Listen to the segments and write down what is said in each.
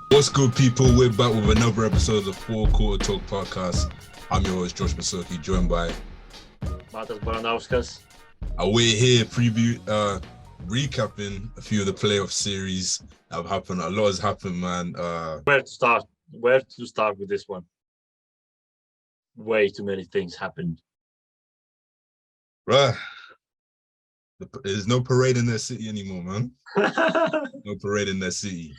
What's good, people? We're back with another episode of the Four Quarter Talk podcast. I'm your host, Josh Masoki, joined by Matas Baranauskas. We're here recapping a few of the playoff series that have happened. A lot has happened, man. Where to start? Where to start with this one? Way too many things happened. Bruh, there's no parade in their city anymore, man. No parade in their city.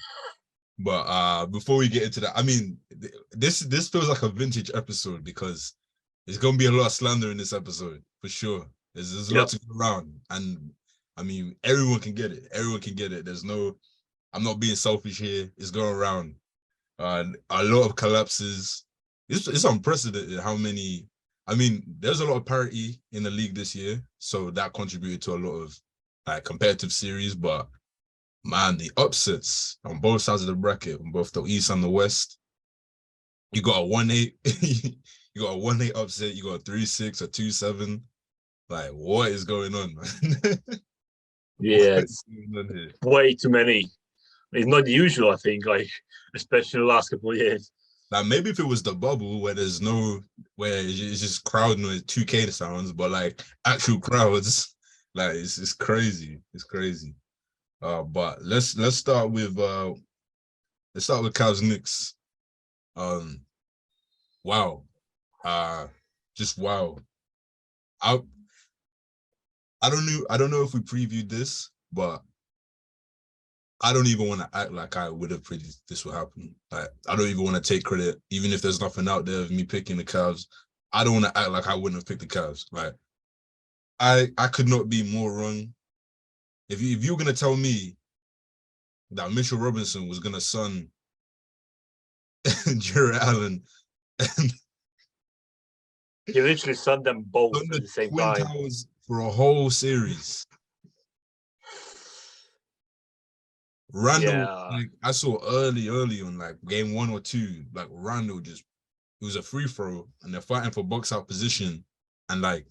But before we get into that, I mean, this feels like a vintage episode because there's gonna be a lot of slander in this episode for sure. There's a lot to go around, and I mean, everyone can get it. Everyone can get it. I'm not being selfish here. It's going around. A lot of collapses. It's unprecedented how many. I mean, there's a lot of parity in the league this year, so that contributed to a lot of like competitive series, but. Man, the upsets on both sides of the bracket, on both the East and the West. You got a 1-8, you got a 1-8 upset, you got a 3-6, a 2-7. Like, what is going on, man? Yeah, it's way too many. It's not usual, I think, like, especially the last couple of years. Like, maybe if it was the bubble where it's just crowd noise, 2K sounds, but like actual crowds, like it's crazy. It's crazy. But let's start with Cavs Knicks. Wow. Just wow. I don't know if we previewed this, but I don't even want to act like I would have predicted this would happen. Like, I don't even want to take credit, even if there's nothing out there of me picking the Cavs. I don't want to act like I wouldn't have picked the Cavs. Like, I could not be more wrong. If you were gonna tell me that Mitchell Robinson was gonna sun Jarrett Allen, and he literally sunned them both at the same Twin time Towers for a whole series. Randall, like I saw early on, like game 1 or 2, like Randall it was a free throw, and they're fighting for box out position, and like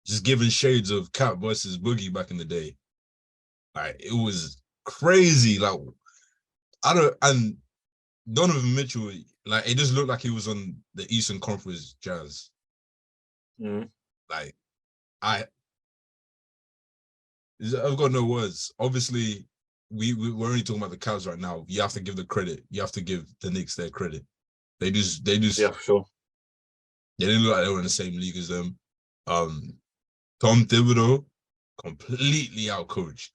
just giving shades of Cap versus Boogie back in the day. Like, it was crazy. Like, and Donovan Mitchell, like, it just looked like he was on the Eastern Conference Jazz. Like, I've got no words. Obviously, we're only talking about the Cavs right now. You have to give the credit. You have to give the Knicks their credit. They just yeah, for sure. They didn't look like they were in the same league as them. Tom Thibodeau completely outcoached.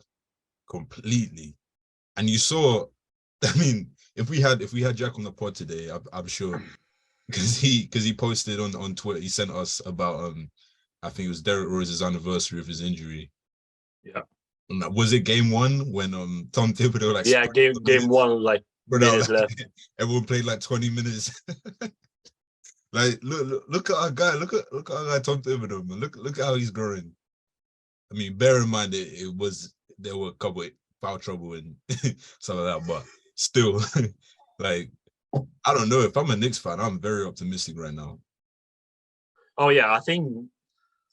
Completely. And you saw, I mean, if we had Jack on the pod today, I'm sure, because he posted on Twitter, he sent us about I think it was Derrick Rose's anniversary of his injury. Yeah. And was it game 1 when Tom Thibodeau like game 1 like minutes left. Everyone played like 20 minutes. Like look at our guy, look at our guy Tom Thibodeau, man. Look at how he's growing. I mean, bear in mind there were a couple of foul trouble and some of that, but still, like, I don't know. If I'm a Knicks fan, I'm very optimistic right now. Oh yeah, I think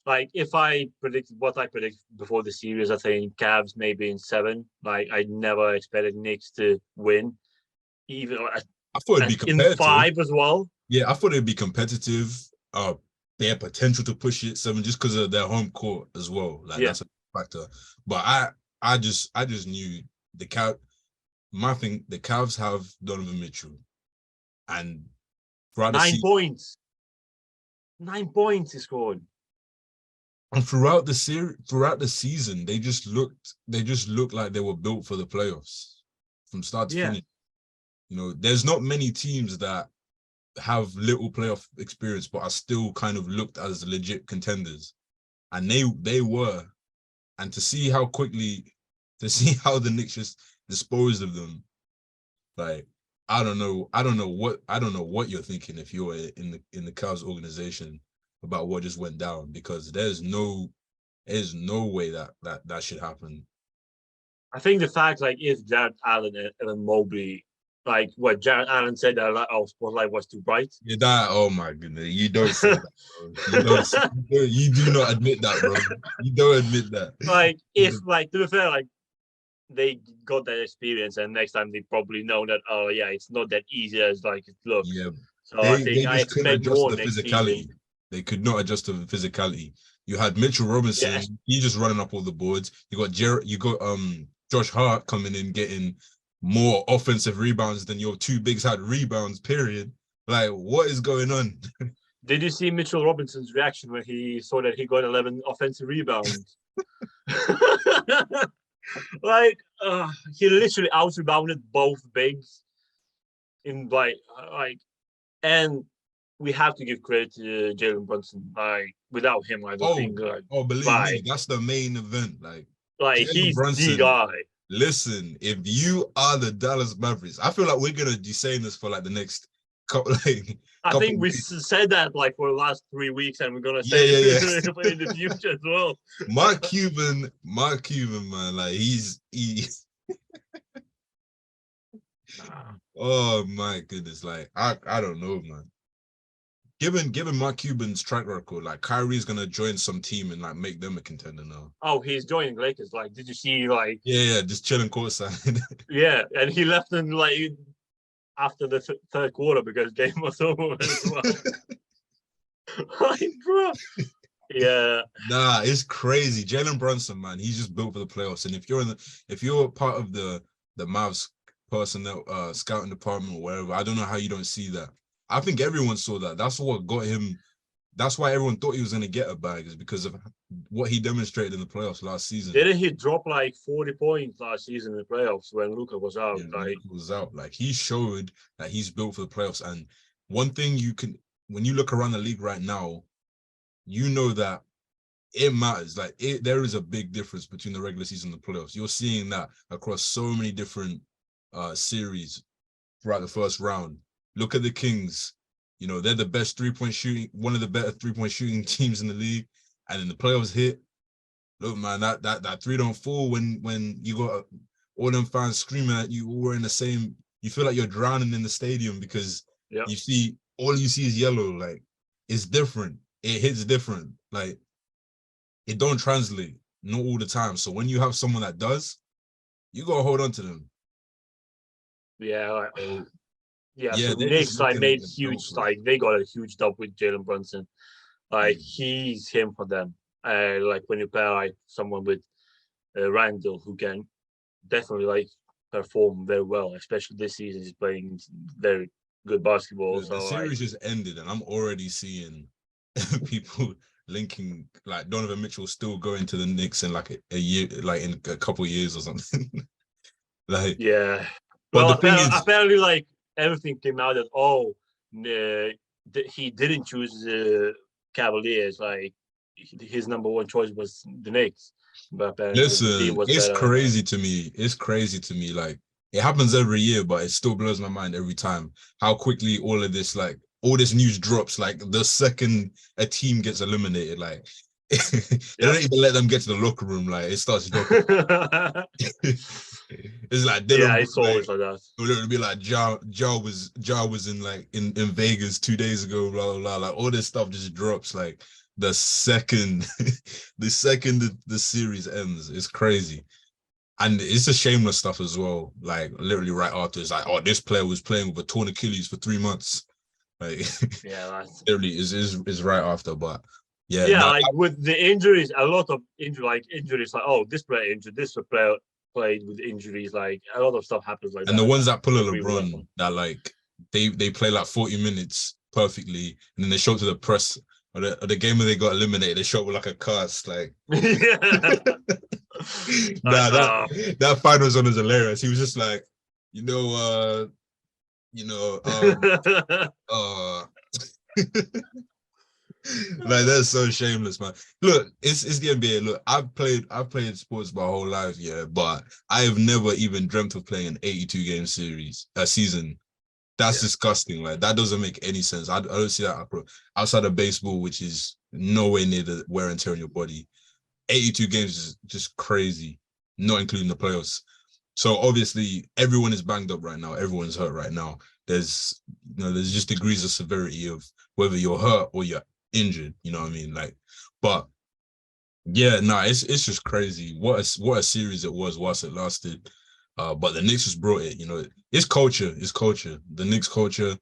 like if I predicted what I predicted before the series, I think Cavs maybe in 7. Like, I never expected Knicks to win, even I thought it'd be competitive. In 5 as well. Yeah, I thought it'd be competitive. They had potential to push it 7 just because of their home court as well. Like, that's a factor. But I just knew the Cavs. The Cavs have Donovan Mitchell, and throughout 9 points. 9 points he scored. And throughout the season, they just looked like they were built for the playoffs from start to finish. You know, there's not many teams that have little playoff experience but are still kind of looked as legit contenders, and they were. And to see how the Knicks just disposed of them, like, I don't know what you're thinking if you're in the Cavs organization about what just went down, because there's no way that should happen. I think the fact, like, if Jarrett Allen and Evan Mobley, like what Jarrett Allen said, that like, spotlight was too bright. Yeah, that, oh my goodness, you don't say that, bro. You do not admit that, bro. You don't admit that. Like, if, like, to be fair, like, they got that experience, and next time they probably know that, oh yeah, it's not that easy as like it looks. Yeah, So I they think I just couldn't expect adjust more to the next season. physicality. They could not adjust to the physicality. You had Mitchell Yeah, Robinson, he just running up all the boards. You got Josh Hart coming in getting more offensive rebounds than your two bigs had rebounds, period. Like, what is going on? did you see Mitchell Robinson's reaction when he saw that he got 11 offensive rebounds? Like, he literally out rebounded both bigs in and we have to give credit to Jalen Brunson. Like, without him, I don't Oh, think believe me, that's the main event. like Jalen he's the Brunson. guy. Listen, if you are the Dallas Mavericks, I feel like we're gonna be saying this for like the next couple I think we weeks. said that like for the last 3 weeks, and we're gonna say Yeah. it in the future as well. Mark Cuban, man, like he. Oh my goodness, like I don't know, man. Given Mark Cuban's track record, like Kyrie's gonna join some team and like make them a contender now. Oh, he's joining Lakers. Like, did you see like? Yeah, just chilling courtside. Yeah, and he left in like after the third quarter because game was over as well. Like, bro. Yeah. Nah, it's crazy. Jalen Brunson, man, he's just built for the playoffs. And if you're part of the Mavs personnel scouting department or whatever, I don't know how you don't see that. I think everyone saw that. That's what got him. That's why everyone thought he was gonna get a bag, is because of what he demonstrated in the playoffs last season. Didn't he drop like 40 points last season in the playoffs when Luka was out? Yeah, like, Luka was out. Like, he showed that he's built for the playoffs. And one thing when you look around the league right now, you know that it matters. Like, there is a big difference between the regular season and the playoffs. You're seeing that across so many different series throughout the first round. Look at the Kings. You know, they're the best one of the better 3-point shooting teams in the league. And then the playoffs hit. Look, man, that three don't fall when you got all them fans screaming at you, all wearing the same. You feel like you're drowning in the stadium because you see is yellow. Like, it's different. It hits different. Like, it don't translate, not all the time. So when you have someone that does, you gotta hold on to them. Yeah, yeah. So The Knicks made huge, like they got a huge dub with Jalen Brunson. Like, he's him for them. Like, when you pair like someone with Randall, who can definitely like perform very well, especially this season, he's playing very good basketball. The series just ended, and I'm already seeing people linking like Donovan Mitchell still going to the Knicks in like a year, like in a couple of years or something. Like, yeah. But well, the thing is, apparently, like, everything came out that he didn't choose Cavaliers. Like, his number one choice was the Knicks. But apparently, listen, the team was it's better. crazy to me. It's crazy to me. Like, it happens every year, but it still blows my mind every time how quickly all this news drops. Like, the second a team gets eliminated, like they don't even let them get to the locker room. Like, it starts dropping. It's like Dylan, it's always like that. It would be like Ja was in like in Vegas 2 days ago, blah blah blah. Like, all this stuff just drops like the second the series ends. It's crazy. And it's a shameless stuff as well. Like, literally right after, it's like, oh, this player was playing with a torn Achilles for 3 months. Like, that's literally is right after. But yeah, like with the injuries, a lot of injuries. Like, oh, this player injured, this player played with injuries. Like, a lot of stuff happens like and that. the ones that pull a LeBron, that like they play like 40 minutes perfectly, and then they show up to the press or the game where they got eliminated, they show up with like a cast. Like, that finals one was hilarious. He was just like, like, that's so shameless, man. Look, it's the NBA. Look, I've played sports my whole life, yeah, but I have never even dreamt of playing an 82 game season. That's disgusting. Like, that doesn't make any sense. I don't see that outside of baseball, which is nowhere near the wear and tear on your body. 82 games is just crazy, not including the playoffs. So obviously everyone is banged up right now. Everyone's hurt right now. There's just degrees of severity of whether you're hurt or you're injured. You know what I mean? Like, but Yeah, no, it's just crazy. What a series it was whilst it lasted. But the Knicks just brought it. It's culture. It's culture. The Knicks culture.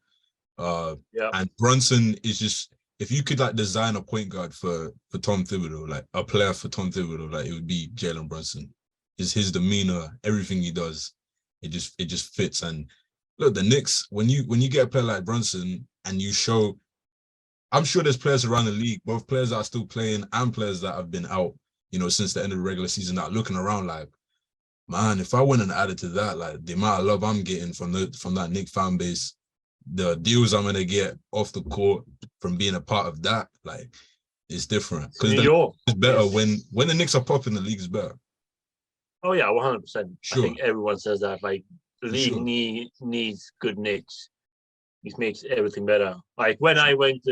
Uh, Yeah, and Brunson is just, if you could like design a point guard for Tom Thibodeau, like a player for Tom Thibodeau, like it would be Jalen Brunson. Just his demeanor, everything he does, it just fits. And look, the Knicks, when you get a player like Brunson and you show, I'm sure there's players around the league, both players that are still playing and players that have been out, since the end of the regular season, that are looking around like, man, if I went and added to that, like the amount of love I'm getting from that Knicks fan base, the deals I'm gonna get off the court from being a part of that, like it's different. it's Because New the league York. is better It's when the Knicks are popping, the league is better. Oh yeah, 100%. I Sure, think everyone says that. Like the for league sure. needs good Knicks. It makes everything better. Like when I went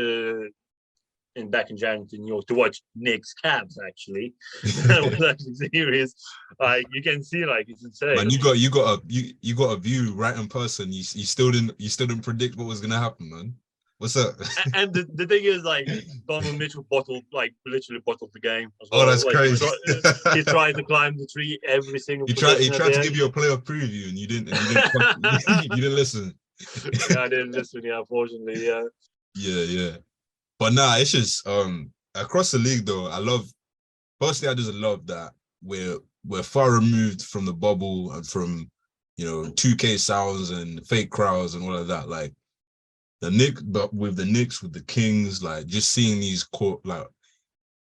back in January to New York to watch Knicks Cavs, actually, that was actually serious. Like you can see, like it's Man, insane. you got a view right in person. You still didn't predict what was gonna happen, man. What's up? And the thing is, like Donovan Mitchell bottled, like literally bottled the game as Oh, well. that's Like crazy. he tried to climb the tree every single He possession at tried the to end. give you a playoff preview and you didn't listen. Yeah, I didn't listen. Yeah, unfortunately, yeah. Yeah, yeah. But nah, it's just across the league though. Firstly, I just love that we're far removed from the bubble and from 2K sounds and fake crowds and all of that. Like but with the Knicks, with the Kings, like just seeing these court, like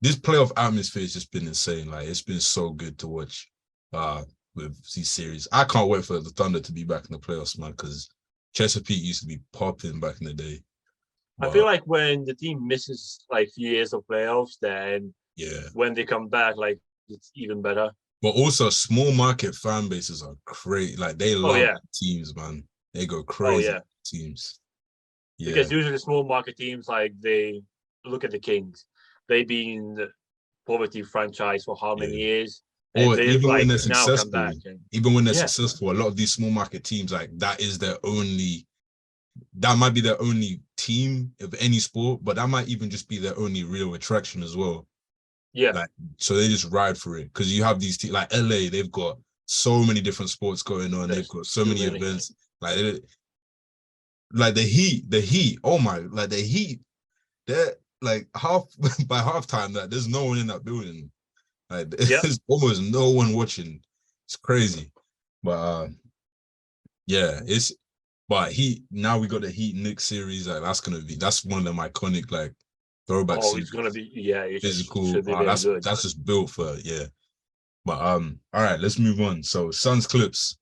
this playoff atmosphere has just been insane. Like it's been so good to watch uh with these series. I can't wait for the Thunder to be back in the playoffs, man, because Chesapeake used to be popping back in the day. I feel But like when the team misses like few years of playoffs, then yeah. when they come back, like it's even better. But also small market fan bases are crazy. Like they Oh love yeah, teams, man. They go oh crazy yeah. with teams. Yeah. Because usually small market teams like they look at the Kings. They've been the poverty franchise for how many Yeah. years, and Or they like now come back and even when they're yeah, successful, a lot of these small market teams, like that might be their only team of any sport, but that might even just be their only real attraction as well. yeah. Like, so they just ride for it because you have these teams like LA, they've got so many different sports going on. They've There's got so too many many. events. Like the Heat. Oh my, like the Heat. They're like half by halftime that there's no one in that building. Like Yep. there's almost no one watching. It's crazy. But yeah, but Heat, now we got the Heat Knicks series. Like that's one of them iconic like throwback Oh, it's gonna series. be yeah. It Physical. should be very good. That's just built for, yeah. But all right, let's move on. So Suns Clips.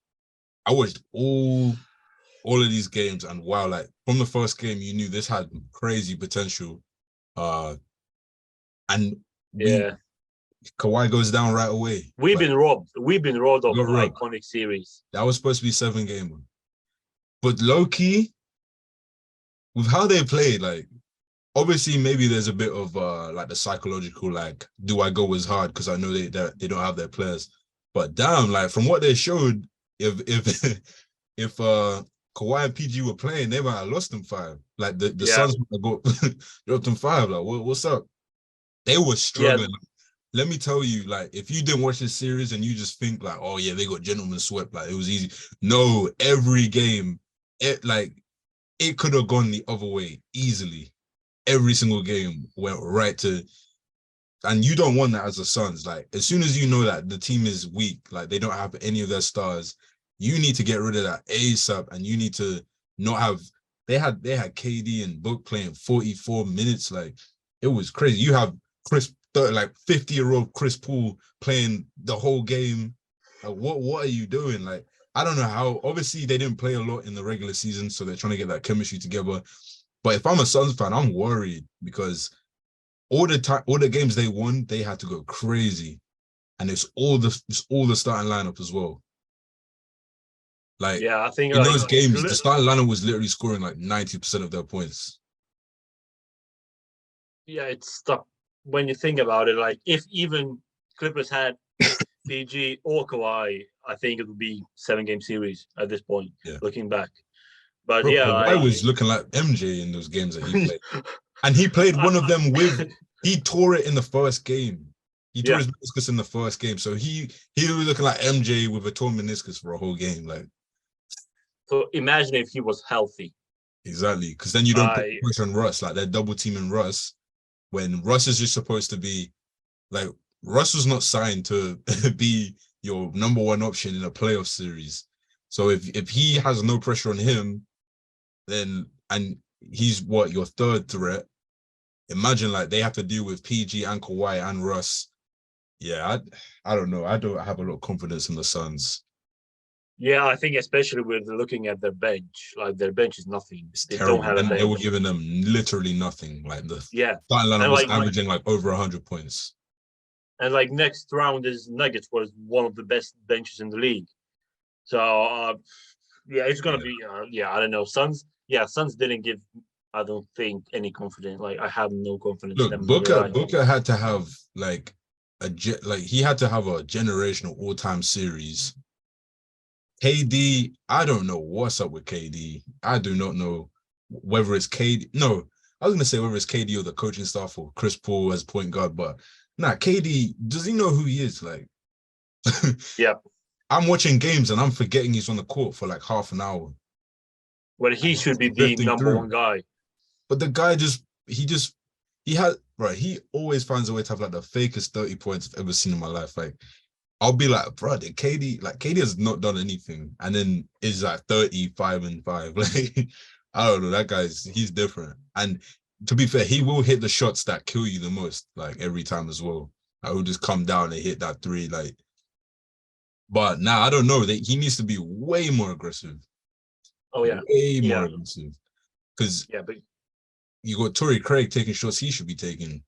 I watched all of these games, and wow, like from the first game, you knew this had crazy potential. Uh, and we Yeah, Kawhi goes down right away. we've Like been robbed. We've been robbed of got robbed. iconic series. That was supposed to be 7 game, but low key with how they played, like obviously maybe there's a bit of like the psychological, like do I go as hard because I know they don't have their players, but damn, like from what they showed, if if Kawhi and PG were playing, they might have lost them 5. Like the Yeah, Suns might have got dropped them 5. Like what's up? They were yeah, struggling. Let me tell you, like if you didn't watch this series and you just think like, oh yeah, they got gentlemen swept, like it was easy. No, every game, it could have gone the other way easily. Every single game went right to, and you don't want that as a Suns. Like as soon as you know that the team is weak, like they don't have any of their stars, you need to get rid of that ASAP, and you need to not have. They had KD and Book playing 44 minutes. Like it was crazy. You have like 50-year-old Chris Paul playing the whole game. Like what are you doing? Like I don't know how. Obviously they didn't play a lot in the regular season, so they're trying to get that chemistry together. But if I'm a Suns fan, I'm worried because all the games they won, they had to go crazy, and it's all the starting lineup as well. Like yeah. I think in like those games, the starting lineup was literally scoring like 90% of their points. yeah, it's stuck when you think about it. Like if even Clippers had PG or Kawhi, I think it would be 7 game series at this point. Yeah, Looking back, but bro, yeah, Kawhi was looking like MJ in those games that he played, and he played one of them with. He tore it in the first game. He tore Yeah. his meniscus in the first game, so he was looking like MJ with a torn meniscus for a whole game. Like So imagine if he was healthy. exactly, because then you don't put I pressure on Russ. Like they're double teaming Russ when Russ is just supposed to be like Russ was not signed to be your number one option in a playoff series. So if he has no pressure on him, then and he's what your third threat. Imagine like they have to deal with PG and Kawhi and Russ. Yeah, I don't know. I don't have a lot of confidence in the Suns. Yeah, I think especially with looking at their bench, like their bench is nothing. It's They don't terrible. have a And they were bench. giving them literally nothing. Like the Yeah, starting lineup and was averaging like over 100 points. like next round is Nuggets was one of the best benches in the league. So yeah, it's gonna Yeah. be yeah. I don't know. Suns. Yeah, Suns didn't give. I don't think any confidence. Like I have no confidence in Look, them. In the line. Booker had to have like he had to have a generational all-time series. KD, I don't know what's up with KD. I do not know whether it's KD. No, I was gonna say whether it's KD or the coaching staff or Chris Paul as point guard, but nah, KD, does he know who he is? Like, Yeah, I'm watching games and I'm forgetting he's on the court for like half an hour. well, he should be the Drifting number through. one guy. But the guy he had right. He always finds a way to have like the fakest 30 points I've ever seen in my life. Like I'll be like, bro, KD has not done anything, and then is like 35-5. Like I don't know, he's different. And to be fair, he will hit the shots that kill you the most, like every time as well. I will just come down and hit that three, like. But now I don't know that he needs to be way more aggressive. Oh yeah, Way more yeah, aggressive. Because yeah. But you got Torrey Craig taking shots he should be taking.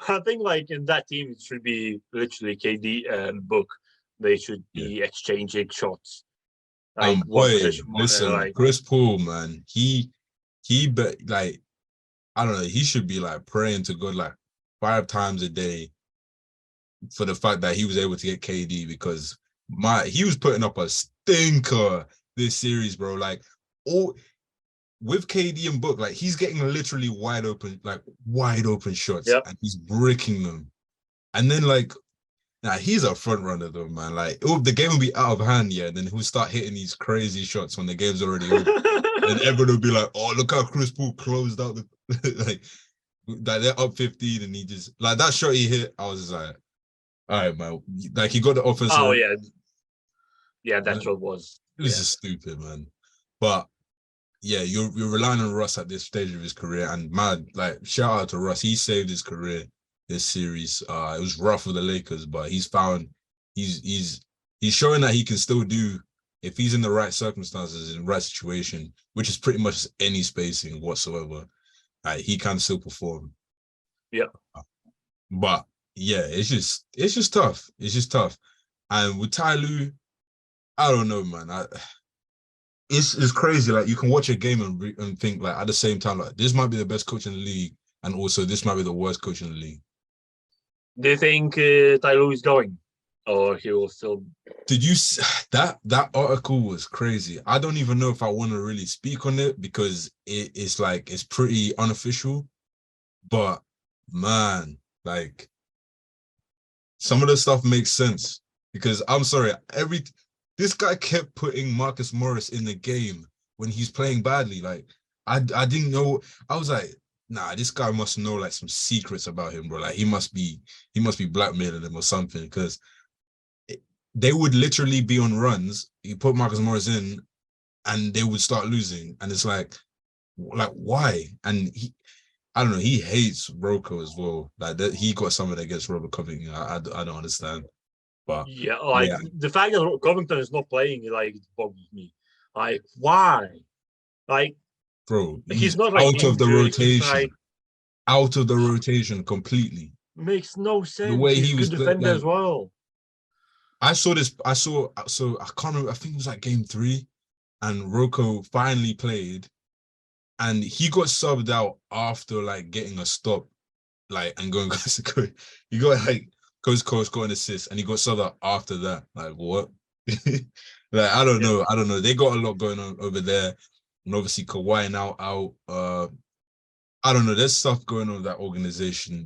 I think like in that team it should be literally KD and Book. They should be exchanging shots. Like one Boy, possession, one listen, like Chris Paul, man, he bet like I don't know, he should be like praying to God like 5 times a day for the fact that he was able to get KD because he was putting up a stinker this series, bro. Like all with KD and Book, like he's getting literally wide open shots Yep. and he's bricking them. And then like he's a front runner though, man. Like the game will be out of hand, yeah. Then he'll start hitting these crazy shots when the game's already over. And everyone will be like, "Oh, look how Chris Paul closed out the like they're up 15 and he just like that shot he hit. I was just like, all right, man. Like he got the offense. Oh yeah, yeah. That's what was. It was just stupid, man. But yeah, you're relying on Russ at this stage of his career, and man, like shout out to Russ. He saved his career this series. It was rough with the Lakers, but he's showing that he can still do if he's in the right circumstances, in the right situation, which is pretty much any spacing whatsoever. He can still perform. Yeah. But yeah, it's just tough. It's just tough. And with Ty Lue, I don't know, man. It's crazy. Like you can watch a game and think like at the same time, like this might be the best coach in the league, and also this might be the worst coach in the league. Do you think Ty Lue is going, or he will still? Did you that article was crazy? I don't even know if I want to really speak on it because it's like it's pretty unofficial, but man, like some of the stuff makes sense because I'm sorry, this guy kept putting Marcus Morris in the game when he's playing badly. Like I didn't know. I was like, nah, this guy must know like some secrets about him, bro. Like he must be blackmailing him or something because they would literally be on runs. You put Marcus Morris in, and they would start losing. And it's like why? And I don't know. He hates Rocco as well. Like that, he got something against Robert Covington. I don't understand. But yeah, like the fact that Covington is not playing, like bothers me. Like why? Like, bro, he's not like out of the rotation. Like, out of the rotation completely. Makes no sense. The way he's he a was good defender as well. I saw this. So I can't remember. I think it was like game 3, and Rocco finally played, and he got subbed out after like getting a stop, like and going. He got like Coast got an assist, and he got subbed out after that. Like what? Like I don't know. They got a lot going on over there, and obviously Kawhi now out. I don't know. There's stuff going on with that organization.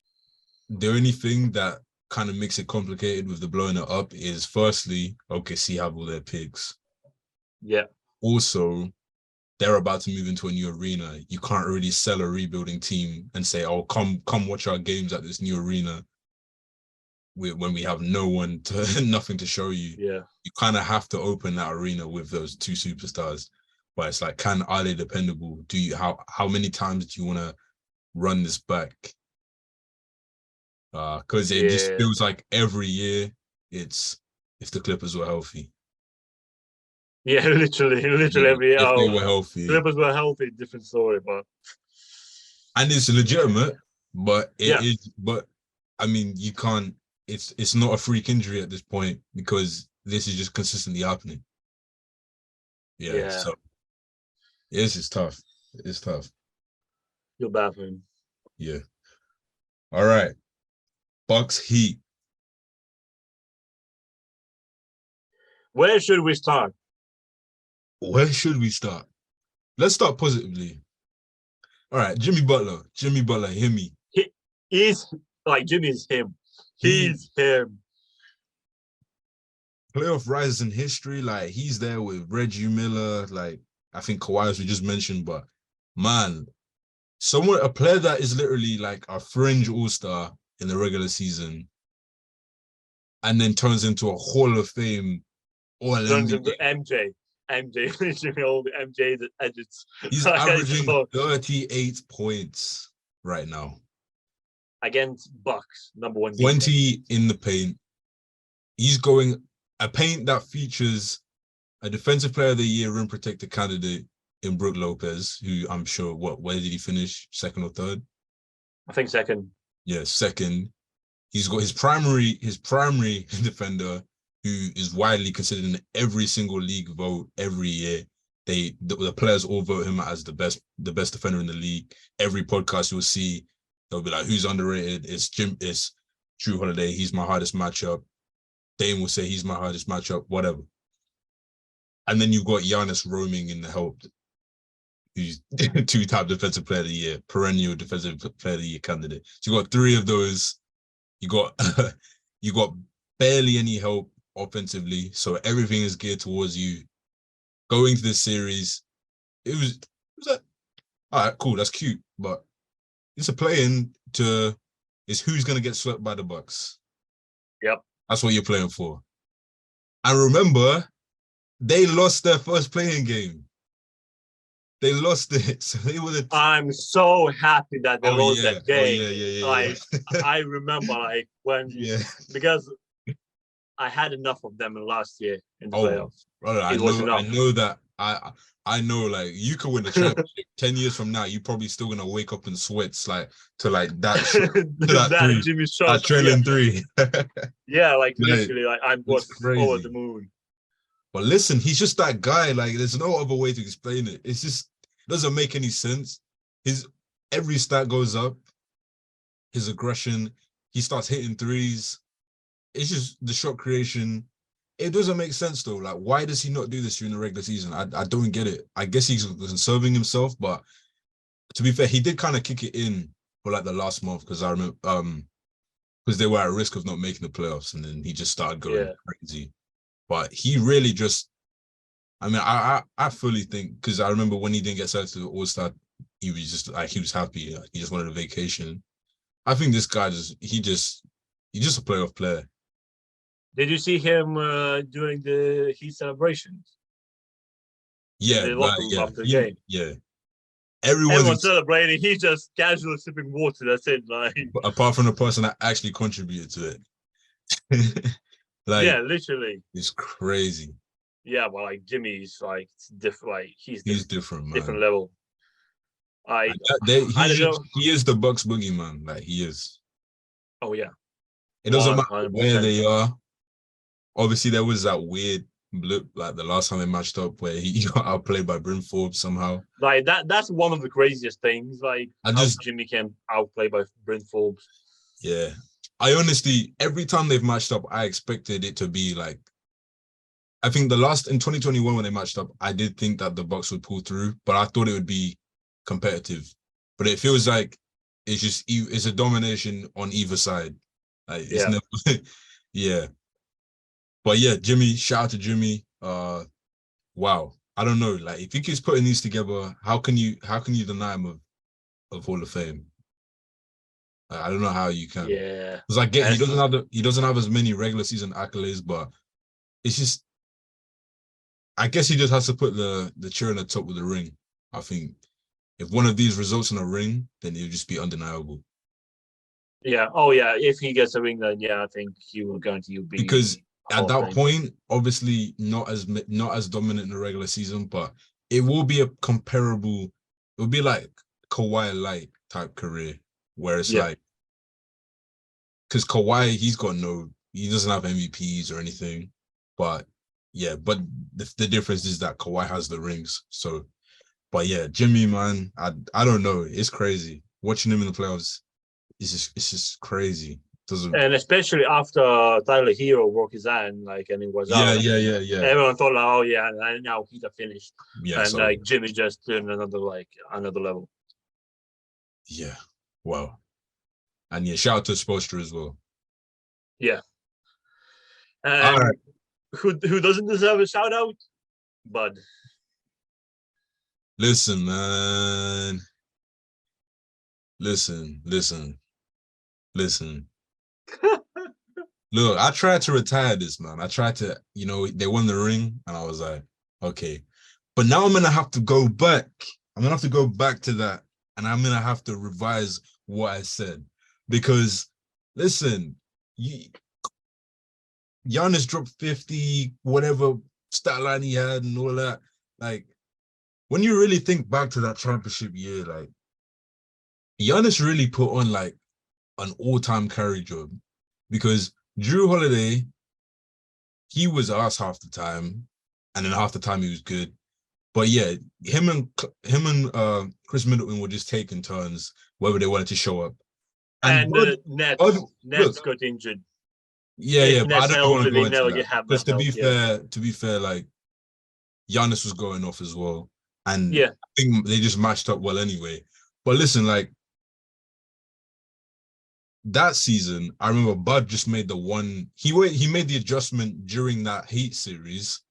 the only thing that kind of makes it complicated with the blowing it up is firstly, OKC have all their picks. Yeah. Also, they're about to move into a new arena. You can't really sell a rebuilding team and say, "Oh, come watch our games at this new arena." When we have nothing to show you. Yeah. You kind of have to open that arena with those two superstars. But it's like, are they dependable? How many times do you want to run this back? Because it just feels like every year it's if the Clippers were healthy. Yeah, literally every year. If they were healthy. Clippers were healthy, different story, but and it's legitimate, but it is. But I mean, you can't. It's not a freak injury at this point because this is just consistently happening. Yeah. So it's tough. It's tough. Feel bad for him. Yeah. All right. Bucks Heat. Where should we start? Let's start positively. All right, Jimmy Butler, hear me. He's like Jimmy's him. He's him. Playoff rise in history, like he's there with Reggie Miller, like I think Kawhi, as we just mentioned, but man, a player that is literally like a fringe all-star in the regular season and then turns into a Hall of Fame turns into MJ, literally all the MJ that edits. He's averaging 38 points right now. Against Bucks, number one. 20 defense. In the paint. He's going a paint that features a Defensive Player of the Year rim protector candidate in Brook Lopez, who I'm sure, where did he finish? Second or third? I think second. Yeah, second. He's got his primary defender, who is widely considered in every single league vote every year. The players all vote him as the best defender in the league. Every podcast you'll see, they'll be like, who's underrated? It's Drew Holiday. He's my hardest matchup. Dame will say he's my hardest matchup, whatever. And then you've got Giannis roaming in the help. Who's two-time Defensive Player of the Year, perennial Defensive Player of the Year candidate. So you got three of those. You got barely any help offensively, so everything is geared towards you. Going to this series, it was like, all right, cool, that's cute, but it's a play-in to is who's gonna get swept by the Bucks. Yep, that's what you're playing for. And remember, they lost their first play-in game. They lost it, so they were. I'm so happy that they lost that game. Yeah. Like I remember, like when because I had enough of them in last year in the playoffs. Brother, I know like you could win the championship 10 years from now. You're probably still gonna wake up in sweats like to like that that Jimmy shot trailing three. Yeah, like literally, like I was over the moon. But listen, he's just that guy. Like, there's no other way to explain it. It's just it doesn't make any sense. Every stat goes up. His aggression, he starts hitting threes. It's just the shot creation. It doesn't make sense though. Like, why does he not do this during the regular season? I don't get it. I guess he's conserving himself, but to be fair, he did kind of kick it in for like the last month because I remember because they were at risk of not making the playoffs, and then he just started going crazy. But he really just, I mean, I fully think, because I remember when he didn't get selected to All-Star, he was just like, he was happy. He just wanted a vacation. I think this guy he's just a playoff player. Did you see him during the Heat celebrations? Yeah, after the game. Yeah. Everyone's celebrating. He's just casually sipping water. That's it. Like, apart from the person that actually contributed to it. Like, yeah, literally. It's crazy. Yeah, but like Jimmy's like different. Like he's different, man. Different level. I he is the Bucks boogeyman. Like he is. Oh yeah. It doesn't matter where they are. Obviously, there was that weird blip like the last time they matched up where he got outplayed by Bryn Forbes somehow. Like that's one of the craziest things. Like Jimmy can outplay by Bryn Forbes. Yeah. I honestly, every time they've matched up, I expected it to be like, I think in 2021 when they matched up, I did think that the Bucks would pull through, but I thought it would be competitive. But it feels like it's a domination on either side. Like it's Yeah. never, yeah. But yeah, Jimmy, shout out to Jimmy. Wow. I don't know. Like if he keeps putting these together, how can you deny him of Hall of Fame? Like, I don't know how you can. Yeah. Because I get And he doesn't have as many regular season accolades, but it's just I guess he just has to put the cherry on the top with the ring. I think if one of these results in a ring, then it'll just be undeniable. yeah. Oh yeah. If he gets a ring, then yeah, I think he will guarantee you Because be at Hall of that Fame. point, obviously not as dominant in the regular season, but it will be a comparable. It will be like Kawhi Light type career, where it's Yeah. like because Kawhi he doesn't have MVPs or anything, but yeah, but the difference is that Kawhi has the rings. So, but yeah, Jimmy, man, I don't know, it's crazy watching him in the playoffs. It's just crazy. Doesn't And especially after Tyler Hero broke his hand, like, and it was yeah out, yeah and yeah yeah everyone thought, like, oh yeah, and now he's finished, yeah. and So like Jimmy just turned another level. yeah, well, and yeah, shout out to Spoelstra as well. Yeah. All right, And who doesn't deserve a shout out? Bud. listen, man, listen. Look, I tried to retire this, man. I tried to, they won the ring, and I was like, okay. But now I'm gonna have to go back. I'm gonna have to go back to that, and I'm gonna have to revise what I said. Because listen, Giannis dropped 50, whatever stat line he had and all that. Like, when you really think back to that championship year, like Giannis really put on like an all-time carry job, because Drew Holiday, he was ass half the time, and then half the time he was good. But yeah, him and Chris Middleton were just taking turns whether they wanted to show up. And And Bud, Bud, Nets look, got injured. yeah, If but I Nets don't even want to healthy, go they into never that, have because that help. Yeah. to be fair, like Giannis was going off as well, and Yeah. I think they just matched up well anyway. But listen, like that season, I remember Bud just made he made the adjustment during that Heat series,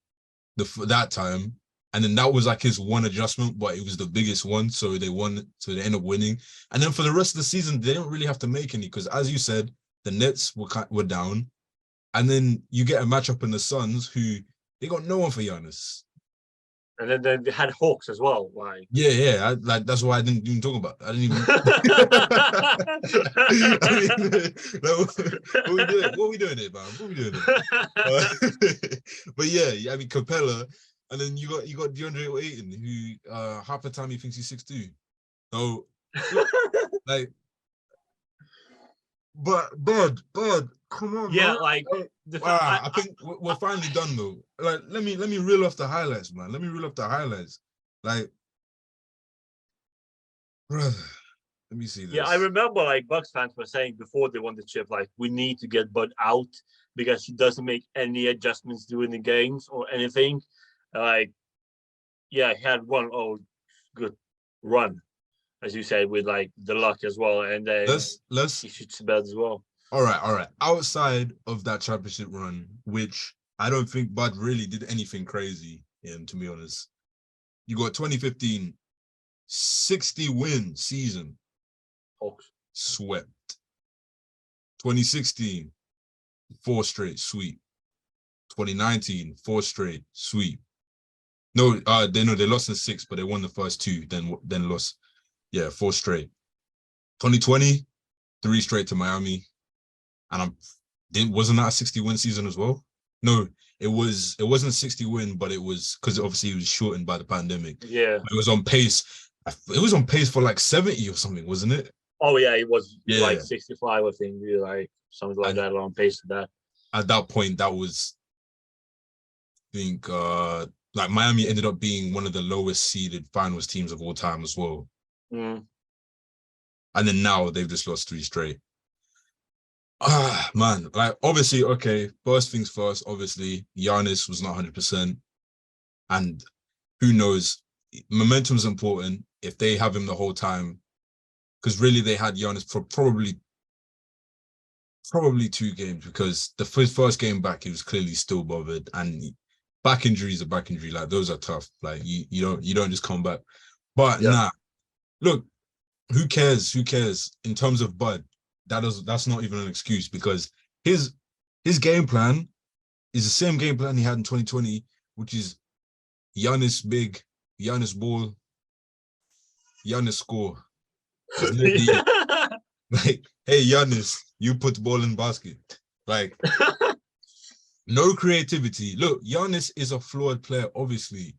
that time, and then that was like his one adjustment, but it was the biggest one, so they won, so they end up winning. And then for the rest of the season, they didn't really have to make any, because as you said, the Nets were down, and then you get a matchup in the Suns, who they got no one for Giannis. And then they had Hawks as well. Like, Yeah, like that's why I didn't even talk about. I didn't even. I mean, like, what we doing? What we doing here, man? What we doing here? But yeah, I mean Capella, and then you got DeAndre Ayton, who half the time he thinks he's 6'2". So like, but Bud, come on, yeah, man. like I think we're finally done though. Like, let me reel off the highlights, man. Let me reel off the highlights. Like, brother, let me see this. Yeah, I remember like Bucks fans were saying before they won the chip, like, we need to get Bud out because he doesn't make any adjustments during the games or anything. Like, yeah, he had one good run, as you said, with like the luck as well, and then let's he shoots the bed as well. All right. Outside of that championship run, which I don't think Bud really did anything crazy, to be honest. You got 2015, 60-win season. Hawks. Swept. 2016, 4 straight sweep. 2019, 4 straight sweep. No, they lost in 6, but they won the first 2, then lost. Yeah, 4 straight. 2020, 3 straight to Miami. And wasn't that a 60-win season as well? No, it wasn't 60-win, but it was, because obviously it was shortened by the pandemic. Yeah. It was on pace. It was on pace for like 70 or something, wasn't it? Oh yeah, it was like Yeah. 65, I think, like something like that, on pace to that. At that point, that was, I think, like Miami ended up being one of the lowest seeded finals teams of all time as well. Mm. And then now they've just lost 3 straight. Man, like obviously, okay, first things first, obviously, Giannis was not 100%. And who knows, momentum's important. If they have him the whole time, because really they had Giannis for probably 2 games, because the first game back he was clearly still bothered, and back injury is a back injury. Like those are tough. Like you don't just come back. But nah, look, who cares? Who cares? In terms of Bud, that's not even an excuse, because his game plan is the same game plan he had in 2020, which is Giannis big, Giannis ball, Giannis score. It's literally like, hey Giannis, you put the ball in basket. Like no creativity. Look, Giannis is a flawed player. Obviously,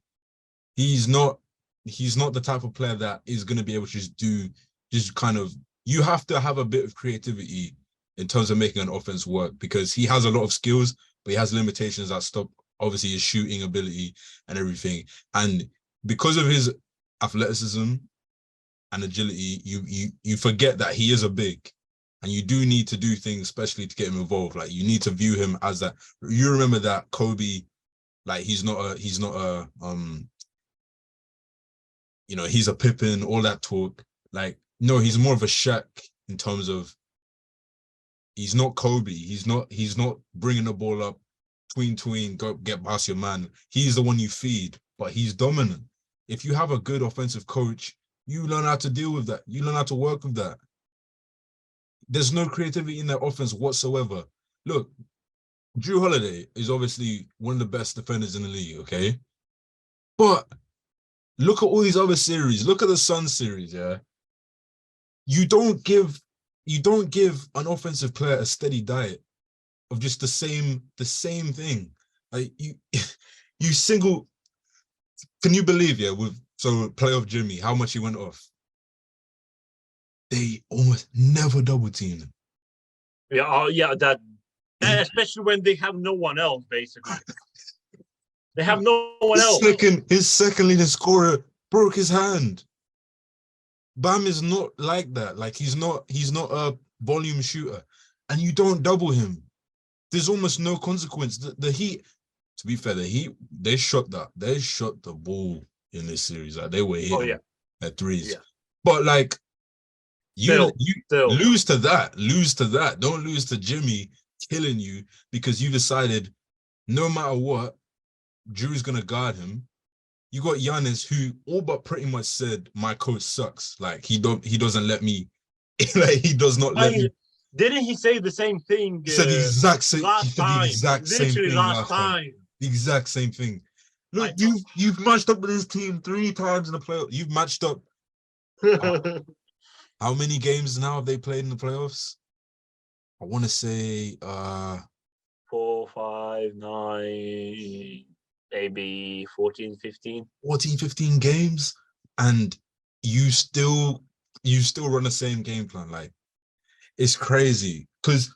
he's not the type of player that is going to be able to just kind of. You have to have a bit of creativity in terms of making an offense work, because he has a lot of skills, but he has limitations that stop obviously his shooting ability and everything. And because of his athleticism and agility, you forget that he is a big, and you do need to do things, especially to get him involved. Like you need to view him as that. You remember that Kobe, like he's not a he's a Pippen, all that talk. Like no, he's more of a Shaq in terms of he's not Kobe. He's not bringing the ball up, tween, go get past your man. He's the one you feed, but he's dominant. If you have a good offensive coach, you learn how to deal with that. You learn how to work with that. There's no creativity in their offense whatsoever. Look, Drew Holiday is obviously one of the best defenders in the league, okay? But look at all these other series. Look at the Suns series, yeah? You don't give an offensive player a steady diet of just the same thing. Like you single. Can you believe, yeah, with playoff Jimmy, how much he went off? They almost never double teamed him. Yeah, that, especially when they have no one else, basically. They have no one else. His second leading scorer broke his hand. Bam is not like that. Like he's not a volume shooter, and you don't double him. There's almost no consequence. The Heat, to be fair, they shot the ball in this series. Like they were hitting at threes. Yeah. But like you lose to that. Don't lose to Jimmy killing you because you decided no matter what, Drew's gonna guard him. You got Giannis, who all but pretty much said my coach sucks. Like he doesn't let me. Like he does not let me. Didn't he say the same thing? Said the exact same. Last time. The exact same thing last time. The exact same thing. Look, you've matched up with this team 3 times in the playoffs. You've matched up. How many games now have they played in the playoffs? I want to say 4, 5, 9, maybe 14, 15. 14, 15 games, and you still run the same game plan. Like it's crazy because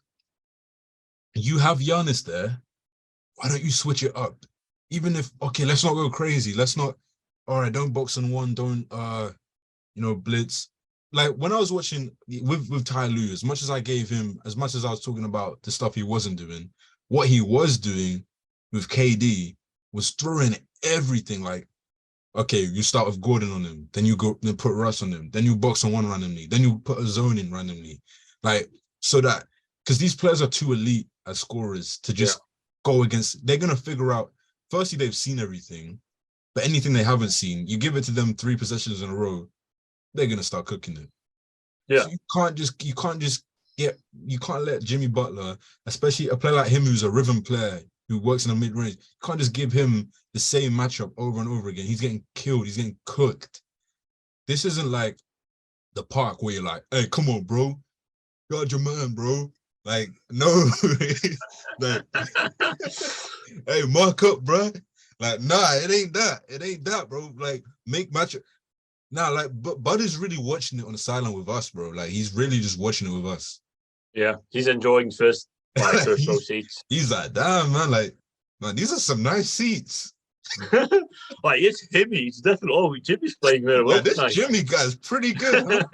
you have Giannis there. Why don't you switch it up? Even if let's not go crazy. Let's not. All right, don't box on one. Don't blitz. Like when I was watching with Ty Lue, as much as I was talking about the stuff he wasn't doing, what he was doing with KD was throwing everything. Like, okay, you start with Gordon on him, then you go and put Russ on him, then you box on one randomly, then you put a zone in randomly, like so that because these players are too elite as scorers to just go against. They're gonna figure out. Firstly, they've seen everything, but anything they haven't seen, you give it to them 3 possessions in a row, they're gonna start cooking it. Yeah, so you can't let Jimmy Butler, especially a player like him who's a rhythm player who works in the mid-range, you can't just give him the same matchup over and over again. He's getting killed. He's getting cooked. This isn't like the park where you're like, hey, come on, bro. Guard your man, bro. Like, no. Like, hey, mark up, bro. Like, nah, it ain't that. It ain't that, bro. Like, make matchup. Nah, like, but Bud is really watching it on the sideline with us, bro. Like, he's really just watching it with us. Yeah, he's enjoying first row seats. He's like, damn, man. Like, man, these are some nice seats. Like, it's Jimmy. It's definitely. Oh, Jimmy's playing very well. Yeah, this Jimmy guy's pretty good.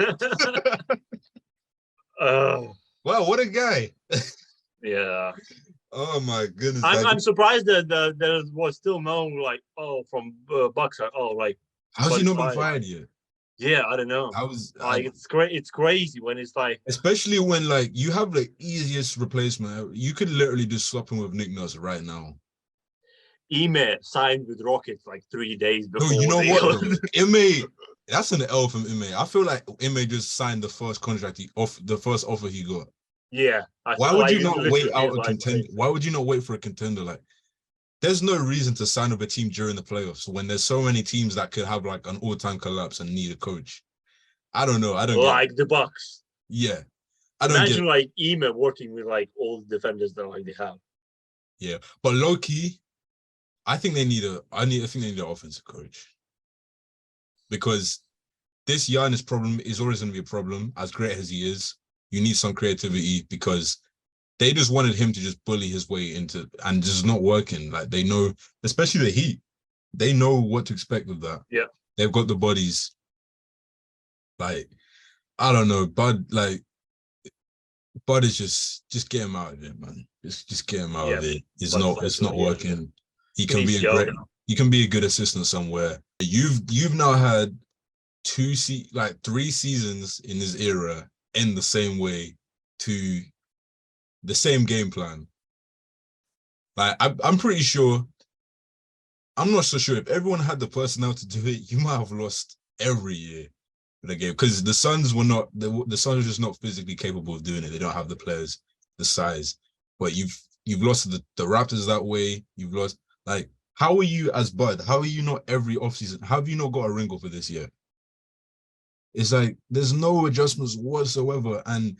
Huh? Wow, what a guy. Yeah. Oh my goodness. I'm surprised that there was still no from Bucks. How's he not been fired yet? Yeah, I don't know. Like it's great. It's crazy when it's like, especially when like you have the easiest replacement. You could literally just swap him with Nick Nurse right now. Ime signed with Rockets like 3 days No, you before know they what got. though? Ime, that's an L from Ime. I feel like Ime just signed the first contract the first offer he got. Yeah, I Why thought would like you it not wait literally out feels a like contender? Why would you not wait for a contender? Like, there's no reason to sign up a team during the playoffs when there's so many teams that could have like an all-time collapse and need a coach. I don't know. I don't get it. like the Bucks. Yeah, I don't get Imagine it. like Ime working with like all the defenders that like they have. Yeah, but low key, I think they need I think they need an offensive coach because this Giannis problem is always going to be a problem. As great as he is, you need some creativity because they just wanted him to just bully his way into, and just not working. Like they know, especially the Heat, they know what to expect of that. Yeah, they've got the bodies. Like I don't know, Bud is just get him out of it, man. Just get him out yeah. of it. But It's not working. He he can needs be to a go. he can be a good assistant somewhere. You've now had like 3 seasons in his era end the same way to the same game plan. Like I'm pretty sure. I'm not so sure if everyone had the personnel to do it, you might have lost every year in the game because the Suns were not the Suns are just not physically capable of doing it. They don't have the players, the size. But you've lost the Raptors that way. You've lost like how are you as Bud? How are you not every offseason? How have you not got a ring for this year? It's like there's no adjustments whatsoever. And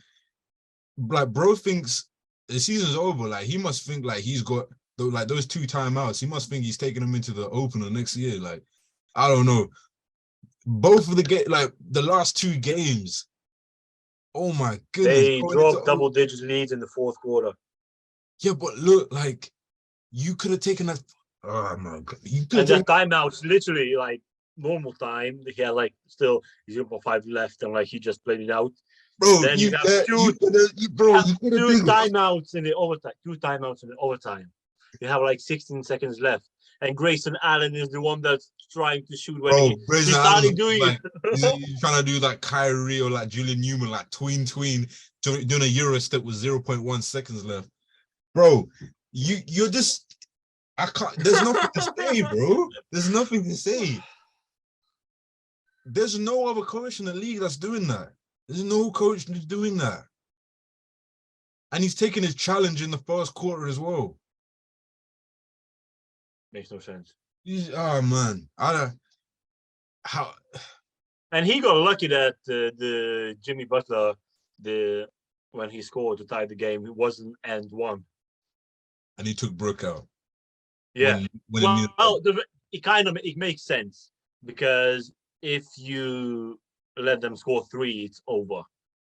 like bro thinks the season's over. Like he must think like he's got like those 2 timeouts. He must think he's taking them into the opener next year. Like I don't know. Both of like the last 2 games. Oh my goodness. They dropped double-digit leads in the fourth quarter. Yeah, but look, like you could have taken that. Oh my god. And that timeouts literally like normal time. He had like still 0.5 left and like he just played it out. Bro, then you have two timeouts in the overtime. 2 timeouts in the overtime. You have like 16 seconds left. And Grayson Allen is the one that's trying to shoot when he started doing like, it. He's trying to do like Kyrie or like Julian Newman, like tween, doing a Euro step with 0.1 seconds left. Bro, you're just there's nothing to say, bro. There's nothing to say. There's no other coach in the league that's doing that. There's no coach that's doing that. And he's taking his challenge in the first quarter as well. Makes no sense. Oh man, I don't how. And he got lucky that the Jimmy Butler, when he scored to tie the game, it wasn't end one. And he took Brook out. Yeah. It makes sense because if you let them score 3, it's over.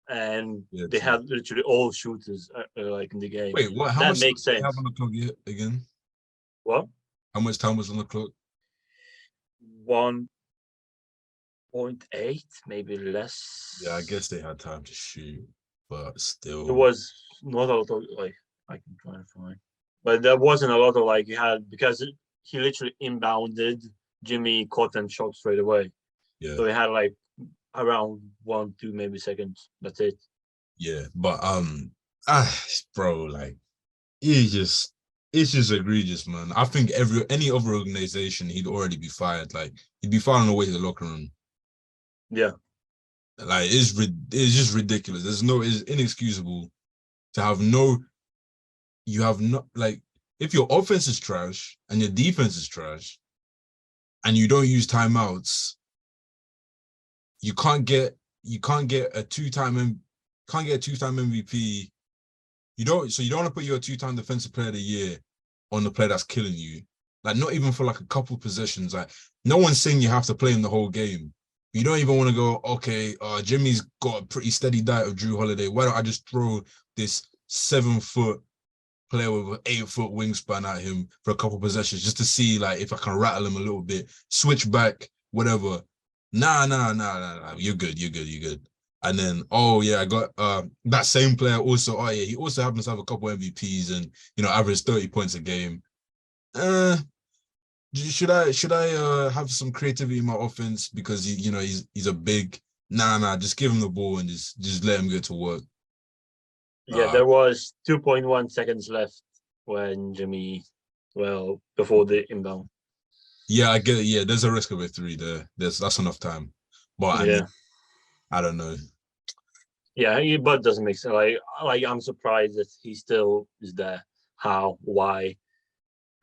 And they had literally all shooters like in the game. Wait, what? How much makes sense. Have on the clock again? What? How much time was on the clock? 1.8, maybe less. Yeah, I guess they had time to shoot, but still. It was not a lot of like I can try and find, but there wasn't a lot of like he had because he literally inbounded. Jimmy caught and shot straight away. Yeah. So he had like around 1-2 maybe seconds. That's it. Yeah, but bro, like it's just egregious, man. I think any other organization, he'd already be fired. Like he'd be fired on the way to the locker room. Yeah, like it's just ridiculous. It's inexcusable to have you have not like if your offense is trash and your defense is trash, and you don't use timeouts, you can't get a 2-time MVP. You don't want to put your 2-time defensive player of the year on the player that's killing you. Like not even for like a couple possessions. Like no one's saying you have to play him the whole game. You don't even want to go, okay, Jimmy's got a pretty steady diet of Drew Holiday. Why don't I just throw this 7-foot player with an 8-foot wingspan at him for a couple possessions just to see like if I can rattle him a little bit, switch back, whatever. Nah. You're good. And then, I got that same player also. He also happens to have a couple MVPs and average 30 points a game. Should I have some creativity in my offense because he's a big just give him the ball and just let him get to work. Yeah, there was 2.1 seconds left when Jimmy, before the inbound. Yeah, I get it. Yeah, there's a risk of a three there. That's enough time. But I mean, I don't know. Yeah, but it doesn't make sense. Like I'm surprised that he still is there. How? Why?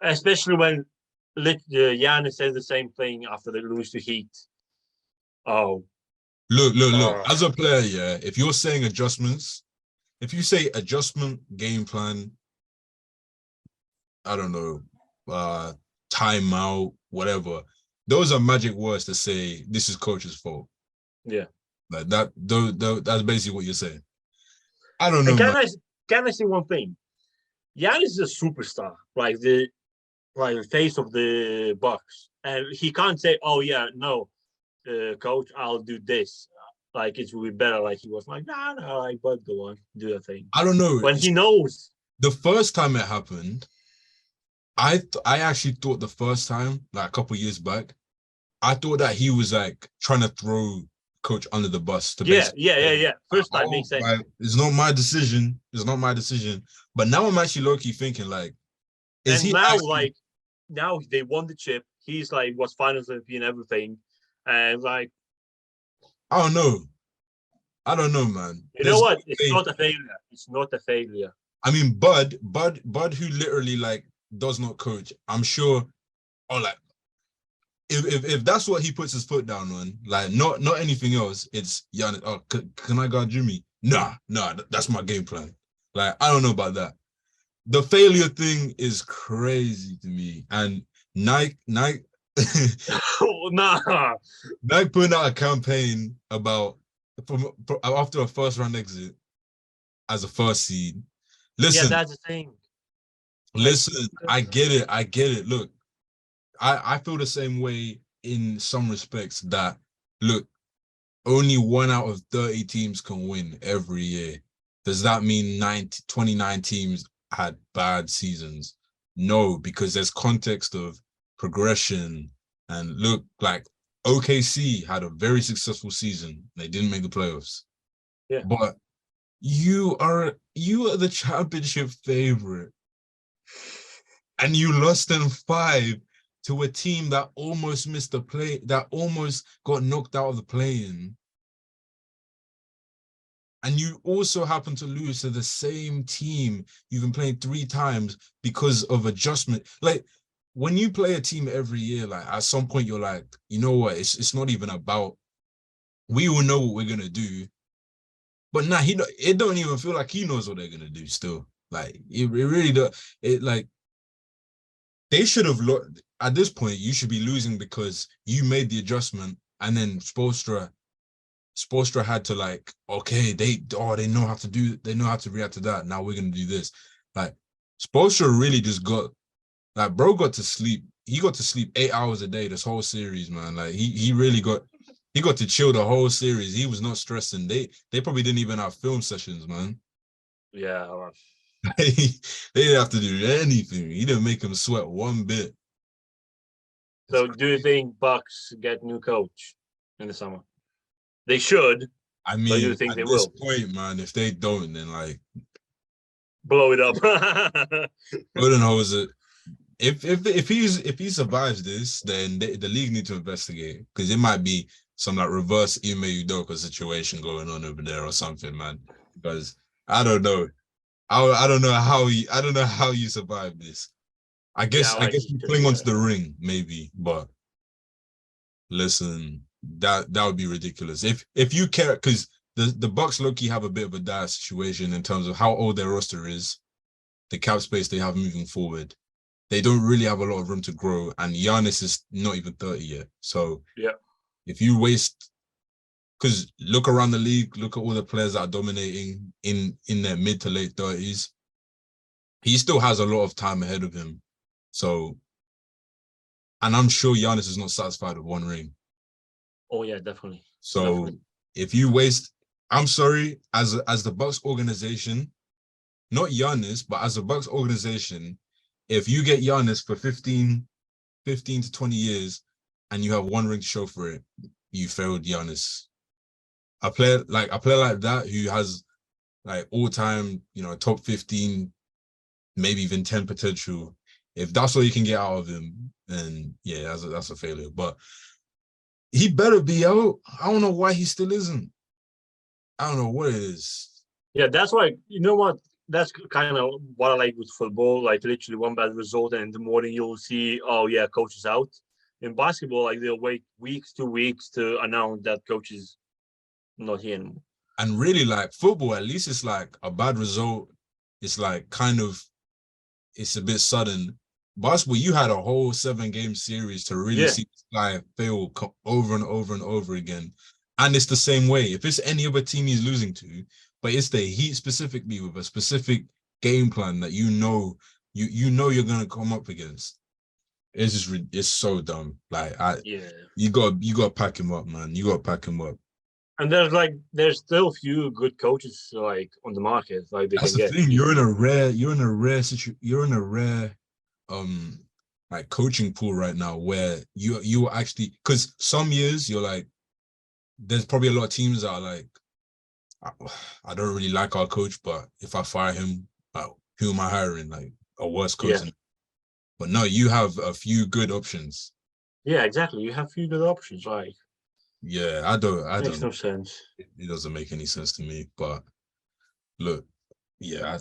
Especially when Giannis says the same thing after they lose to Heat. Oh, Look. As a player, yeah, if you're saying adjustments, if you say adjustment, game plan, I don't know, timeout, whatever, those are magic words to say this is coach's fault. Yeah. Like that, that's basically what you're saying. I don't know. And can I say one thing? Giannis is a superstar, like the face of the Bucks, and he can't say, "Oh yeah, no, coach, I'll do this." Like it will be better. Like he was like, "Nah, like but go on, do the thing." I don't know. When he knows. The first time it happened, I actually thought the first time, like a couple years back, I thought that he was like trying to throw coach under the bus to yeah. First time makes sense. Like, it's not my decision. It's not my decision. But now I'm actually low-key thinking like, is and he now actually... now they won the chip. He's like was finals MVP and everything, and like I don't know, man. You know what? It's not a failure. It's not a failure. I mean, Bud, who literally like does not coach. I'm sure. Oh, like if that's what he puts his foot down on, like not anything else, it's Giannis. Oh, can I guard Jimmy? Nah, that's my game plan. Like I don't know about that. The failure thing is crazy to me, and Nike. Oh, nah. Nike putting out a campaign about after a first round exit as a first seed. Listen, yeah, that's the thing. Listen, I get it. Look, I feel the same way in some respects that, look, only 1 out of 30 teams can win every year. Does that mean 29 teams had bad seasons? No, because there's context of progression. And look, like OKC had a very successful season. They didn't make the playoffs. Yeah. But you are the championship favorite. And you lost in 5 to a team that almost missed the play, that almost got knocked out of the play-in. And you also happen to lose to the same team you've been playing 3 times because of adjustment. Like, when you play a team every year, like at some point you're like, you know what? It's not even about. We will know what we're gonna do, but now it don't even feel like he knows what they're gonna do. Still, like it really does. It like they should have looked at this point. You should be losing because you made the adjustment, and then Spoelstra had to like, okay, they know how to do. They know how to react to that. Now we're gonna do this. Like Spoelstra really just got. Like, bro got to sleep. He got to sleep 8 hours a day this whole series, man. Like, he really got to chill the whole series. He was not stressing. They probably didn't even have film sessions, man. Yeah. They didn't have to do anything. He didn't make him sweat one bit. So, do you think Bucks get new coach in the summer? They should. I mean, do you think they will? At this point, man, if they don't, then like blow it up. Budenholzer. If he survives this, then the league need to investigate, because it might be some like reverse Ime Udoka situation going on over there or something, man. Because I don't know, I don't know how you survive this. I guess you cling onto the ring maybe, but listen, that would be ridiculous if you care, because the Bucks low-key have a bit of a dire situation in terms of how old their roster is, the cap space they have moving forward. They don't really have a lot of room to grow, and Giannis is not even 30 yet. So yeah, if you waste, because look around the league, look at all the players that are dominating in their mid to late 30s. He still has a lot of time ahead of him. So, and I'm sure Giannis is not satisfied with 1 ring. Oh yeah, definitely. So if you waste, I'm sorry, as the Bucks organization, not Giannis, but as a Bucks organization, if you get Giannis for 15 15 to 20 years and you have one ring to show for it, you failed Giannis. A player like that who has like all-time, top 15, maybe even 10 potential. If that's all you can get out of him, then yeah, that's a failure. But he better be out. I don't know why he still isn't. I don't know what it is. Yeah, that's why, you know what? That's kind of what I like with football. Like literally one bad result, and in the morning you'll see, oh yeah, coach is out. In basketball, like they'll wait weeks, 2 weeks to announce that coach is not here anymore. And really, like football, at least it's like a bad result. It's like it's a bit sudden. Basketball, you had a whole 7-game series to really see this guy fail over and over and over again. And it's the same way. If it's any other team he's losing to, but it's the Heat specifically with a specific game plan that you know you're gonna come up against. It's just it's so dumb. Like you got to pack him up, man. You got to pack him up. And there's still few good coaches like on the market. Like that's the thing. You're in a rare like coaching pool right now where you actually, because some years you're like, there's probably a lot of teams that are like, I don't really like our coach, but if I fire him, who am I hiring? Like a worse coach. Yeah. But no, you have a few good options. Yeah, exactly. You have a few good options, like. Yeah, I don't. Makes no sense. It doesn't make any sense to me. But look, yeah,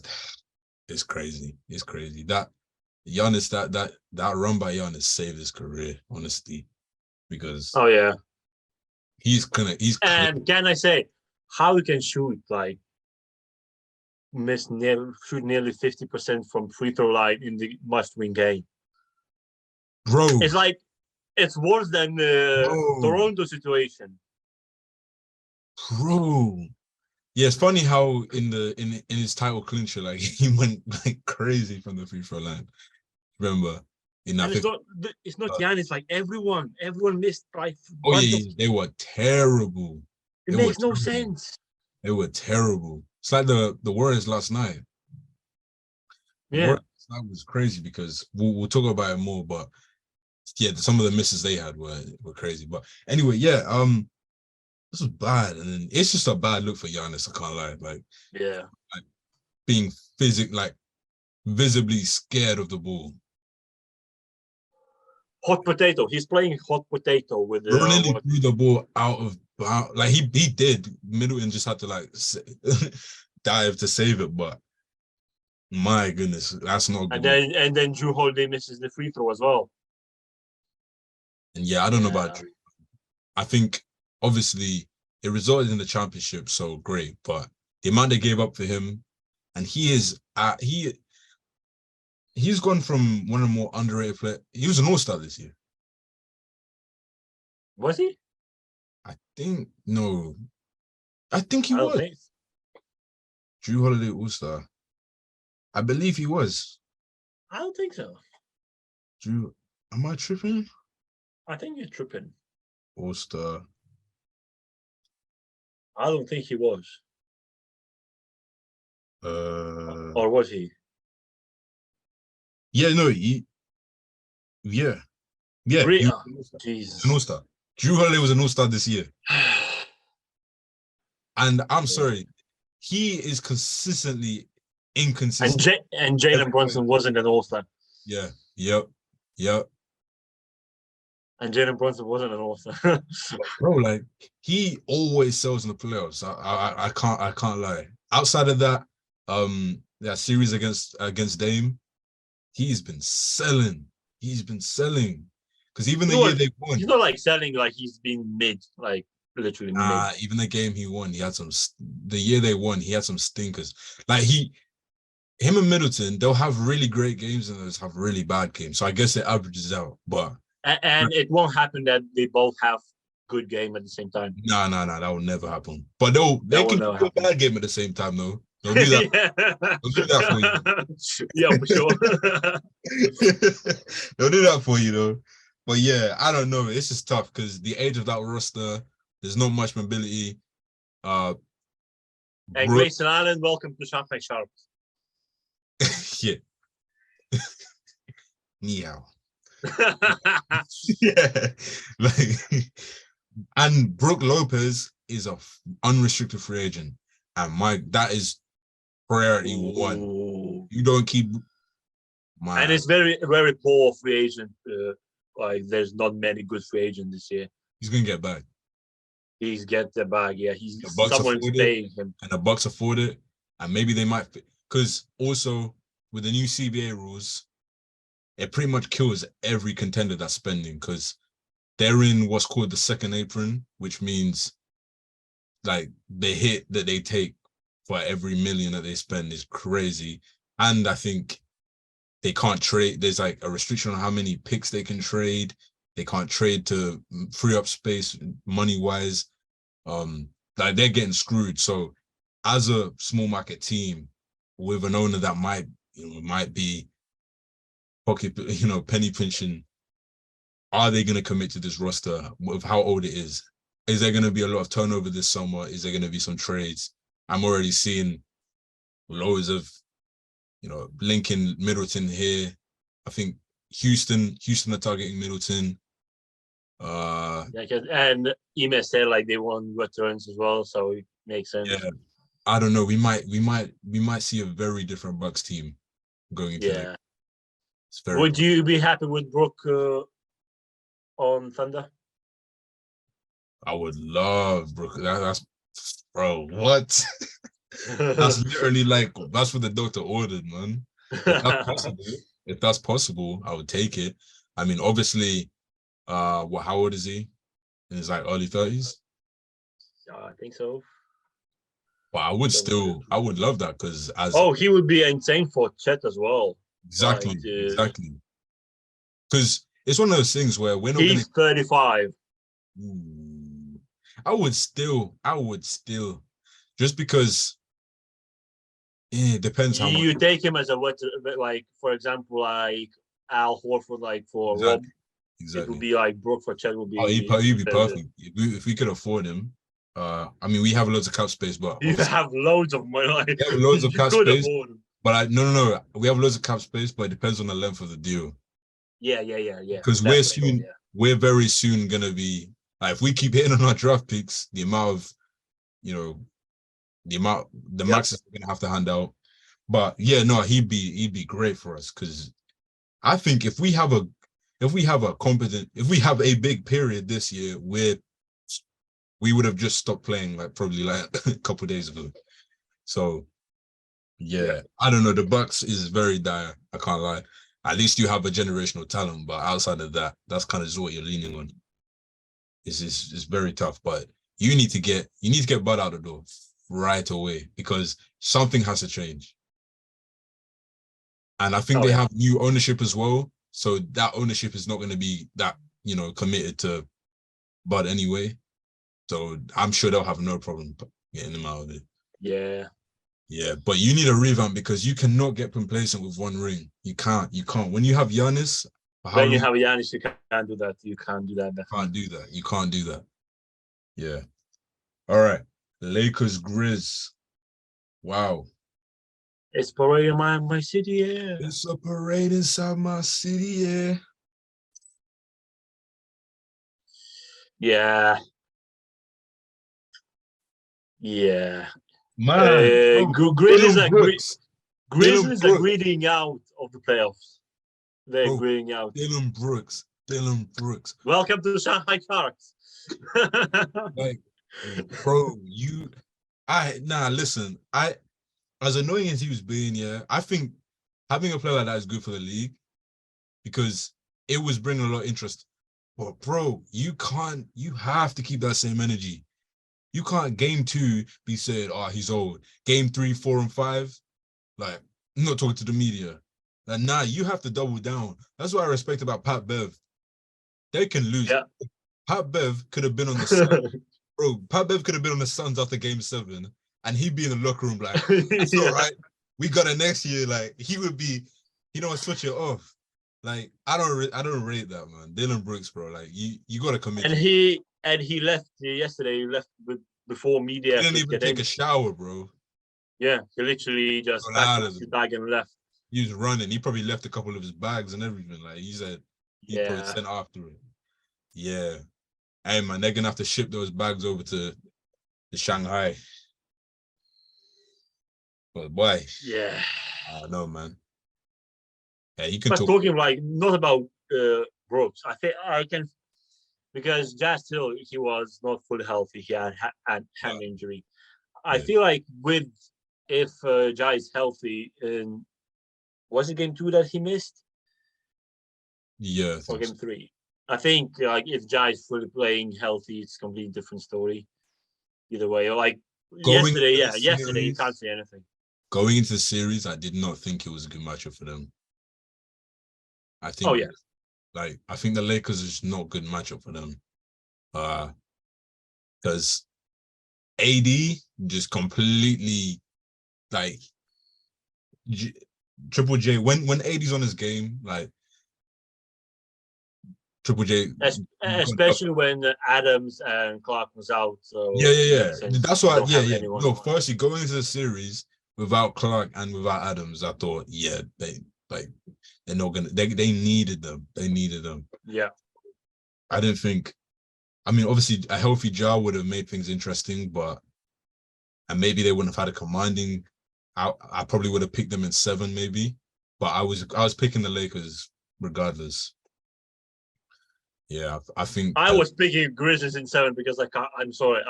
it's crazy. It's crazy. That Giannis, that run by Giannis saved his career, honestly, because he's and can I say how he can shoot like shoot nearly 50% from free throw line in the must-win game, bro. It's like it's worse than the Toronto situation, bro. Yeah, it's funny how in his title clincher, like he went like crazy from the free throw line. Remember? It's not Giannis. Like everyone missed like. Oh yeah, they were terrible. It makes no sense. They were terrible. It's like the Warriors last night. Yeah, that was crazy because we'll talk about it more. But yeah, some of the misses they had were crazy. But anyway, yeah, this was bad, and then it's just a bad look for Giannis. I can't lie. Like, like being visibly scared of the ball. Hot potato. He's playing hot potato with running threw the ball out of bounds. Like he did. Middleton just had to like dive to save it, but my goodness, that's not good. And then Jrue Holiday misses the free throw as well. And yeah, I don't know about Jrue. I think obviously it resulted in the championship, so great. But the amount they gave up for him, and he's gone from one of the more underrated players. He was an all-star this year. Was he? I think no. I think he was. Jrue Holiday all-star. I believe he was. I don't think so. Jrue, am I tripping? I think you're tripping. All-star. I don't think he was. Or was he? Yeah, no, yeah. Really? Jesus. An all-star. Jrue Holiday was an all-star this year. And I'm sorry, he is consistently inconsistent. And Jalen Brunson wasn't an all-star. Yeah, yep. And Jalen Brunson wasn't an all-star. Bro, like he always sells in the playoffs. I can't lie. Outside of that, that series against Dame, he's been selling. Because even the year they won, he's not like selling like he's been mid, like literally mid. Even the game he won, he had some. The year they won, he had some stinkers. Like him and Middleton, they'll have really great games and they'll have really bad games. So I guess it averages out. But and it won't happen that they both have good game at the same time. No, that will never happen. But they can have a bad game at the same time though. They'll do that. They'll do that for you. Yeah, for sure. They'll do that for you though. But yeah, I don't know. It's just tough because the age of that roster, there's not much mobility. And Grayson Allen, welcome to Champagne Sharps. Yeah. Meow. Yeah, like, and Brook Lopez is a unrestricted free agent, and that is priority one. Ooh. You don't keep And my. it's very, very poor free agent. Like, there's not many good free agents this year. He's gonna get back. He's get the bag. Yeah, The he's Bucks someone's afford it, paying him. and the Bucks afford it, and maybe they might. Because also with the new CBA rules, it pretty much kills every contender that's spending because they're in what's called the second apron, which means like the hit that they take for every million that they spend is crazy. And I think they can't trade. There's like a restriction on how many picks they can trade. They can't trade to free up space money wise. Like they're getting screwed. So as a small market team with an owner that might be pocket, penny pinching, are they going to commit to this roster with how old it is? Is there going to be a lot of turnover this summer? Is there going to be some trades? I'm already seeing loads of, linking Middleton here. I think Houston are targeting Middleton. And Ime said like they want returns as well, so it makes sense. Yeah, I don't know. We might see a very different Bucks team going into Yeah. Would you be happy with Brook on Thunder? I would love Brook. That's bro. What? That's literally like that's what the doctor ordered, man. If that's possible, I would take it. I mean, obviously, how old is he? In his like early 30s? I think so. But I would love that because he would be insane for Chet as well. Exactly. Because it's one of those things where we're not going to. He's 35. I would still, just because it depends how much. You take him as a like, for example, like Al Horford, like for exactly. Rob. Exactly. It would be like Brook for Chet would be. Oh, he'd be perfect if we could afford him. I mean, we have loads of cap space, but you have loads of money. Like, we have loads of cap space. But no. We have loads of cap space, but it depends on the length of the deal. Yeah. Because we're very soon gonna be like, if we keep hitting on our draft picks, the max is gonna have to hand out. But yeah, no, he'd be great for us because I think if we have a big period this year, we would have just stopped playing probably a couple of days ago. So yeah, I don't know. The Bucks is very dire. I can't lie. At least you have a generational talent, but outside of that, that's kind of what you're leaning on. It's very tough, but you need to get Bud out the door right away because something has to change. And I think they have new ownership as well, so that ownership is not going to be that committed to Bud anyway. So I'm sure they'll have no problem getting him out of it. Yeah. Yeah, but you need a revamp because you cannot get complacent with one ring. You can't. When you have Giannis, you can't do that. You can't do that. You can't do that. Yeah. All right. Lakers Grizz. Wow. It's parade in my city, yeah. It's a parade inside my city, yeah. Yeah. Yeah. Man, Grizzlies are greeding out of the playoffs. They're greeding out. Dylan Brooks. Welcome to the Shanghai Sharks. Bro, listen, as annoying as he was being, I think having a player like that is good for the league because it was bringing a lot of interest. But bro, you have to keep that same energy. You can't game 2 be saying, he's old. Game 3, 4, and 5, I'm not talking to the media. You have to double down. That's what I respect about Pat Bev. They can lose. Yeah. Pat Bev could have been on the Suns. Bro, Pat Bev could have been on the Suns after game 7, and he'd be in the locker room that's all right. We got it next year. He would be, switch it off. I don't rate that, man. Dylan Brooks, bro. You gotta commit. And he left yesterday. He left before media. He didn't even take a shower, bro. Yeah, he literally just packed his bag and left. He was running. He probably left a couple of his bags and everything. He said Depot Yeah. sent after it. Yeah. Hey man, they're gonna have to ship those bags over to Shanghai. But boy, Yeah. I don't know, man. Yeah, you can But talk. talking like not about Brooks, I think I can because Jazz Hill he was not fully healthy. He had hand injury. I Yeah, feel like with if Jai is healthy, in was it game 2 that he missed yeah, I or think so. game 3? I think like if Jai is fully playing healthy, it's a completely different story. Either way, or like Going yesterday, into the yeah, yesterday you can't series, say anything. going into the series, I did not think it was a good matchup for them. I Oh think yeah, I think the Lakers is not a good matchup for them. Because AD just completely like J- Triple J when AD's on his game, like Triple J. especially when Adams and Clark was out, Yeah, so it yeah, makes yeah. sense. That's You why. don't Yeah, have yeah. anyone. No, firstly, going into the series without Clark and without Adams, I thought, yeah, they like they're not gonna. They needed them. They needed them. Yeah, I didn't think. I mean, obviously, a healthy Jar would have made things interesting, but and maybe they wouldn't have had a commanding. I probably would have picked them in 7, maybe, but I was picking the Lakers regardless. Yeah, I think I that. was picking Grizzlies in 7 because I can't. I'm sorry,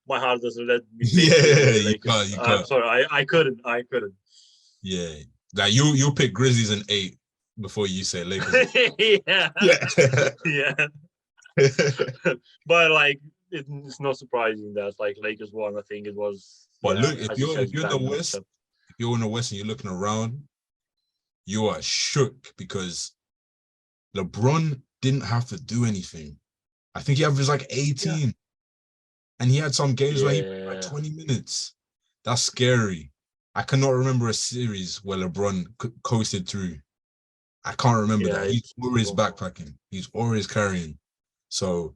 my heart doesn't let me pick Yeah, the you can't, Lakers. you I'm can't. sorry, I couldn't. I couldn't. Yeah, like you'll pick Grizzlies in 8 before you say Lakers. Yeah, Yeah. yeah. But like, it's not surprising that like Lakers won. I think it was But yeah, look, if as you you're said, if you're in the bad West, matchup. if you're in the West and you're looking around, you are shook because LeBron didn't have to do anything. I think he averaged like Yeah, 18, and he had some games where he played like yeah, 20 minutes. That's scary. I cannot remember a series where LeBron coasted through. I can't remember yeah. that. He's It's always possible. backpacking. He's always carrying. So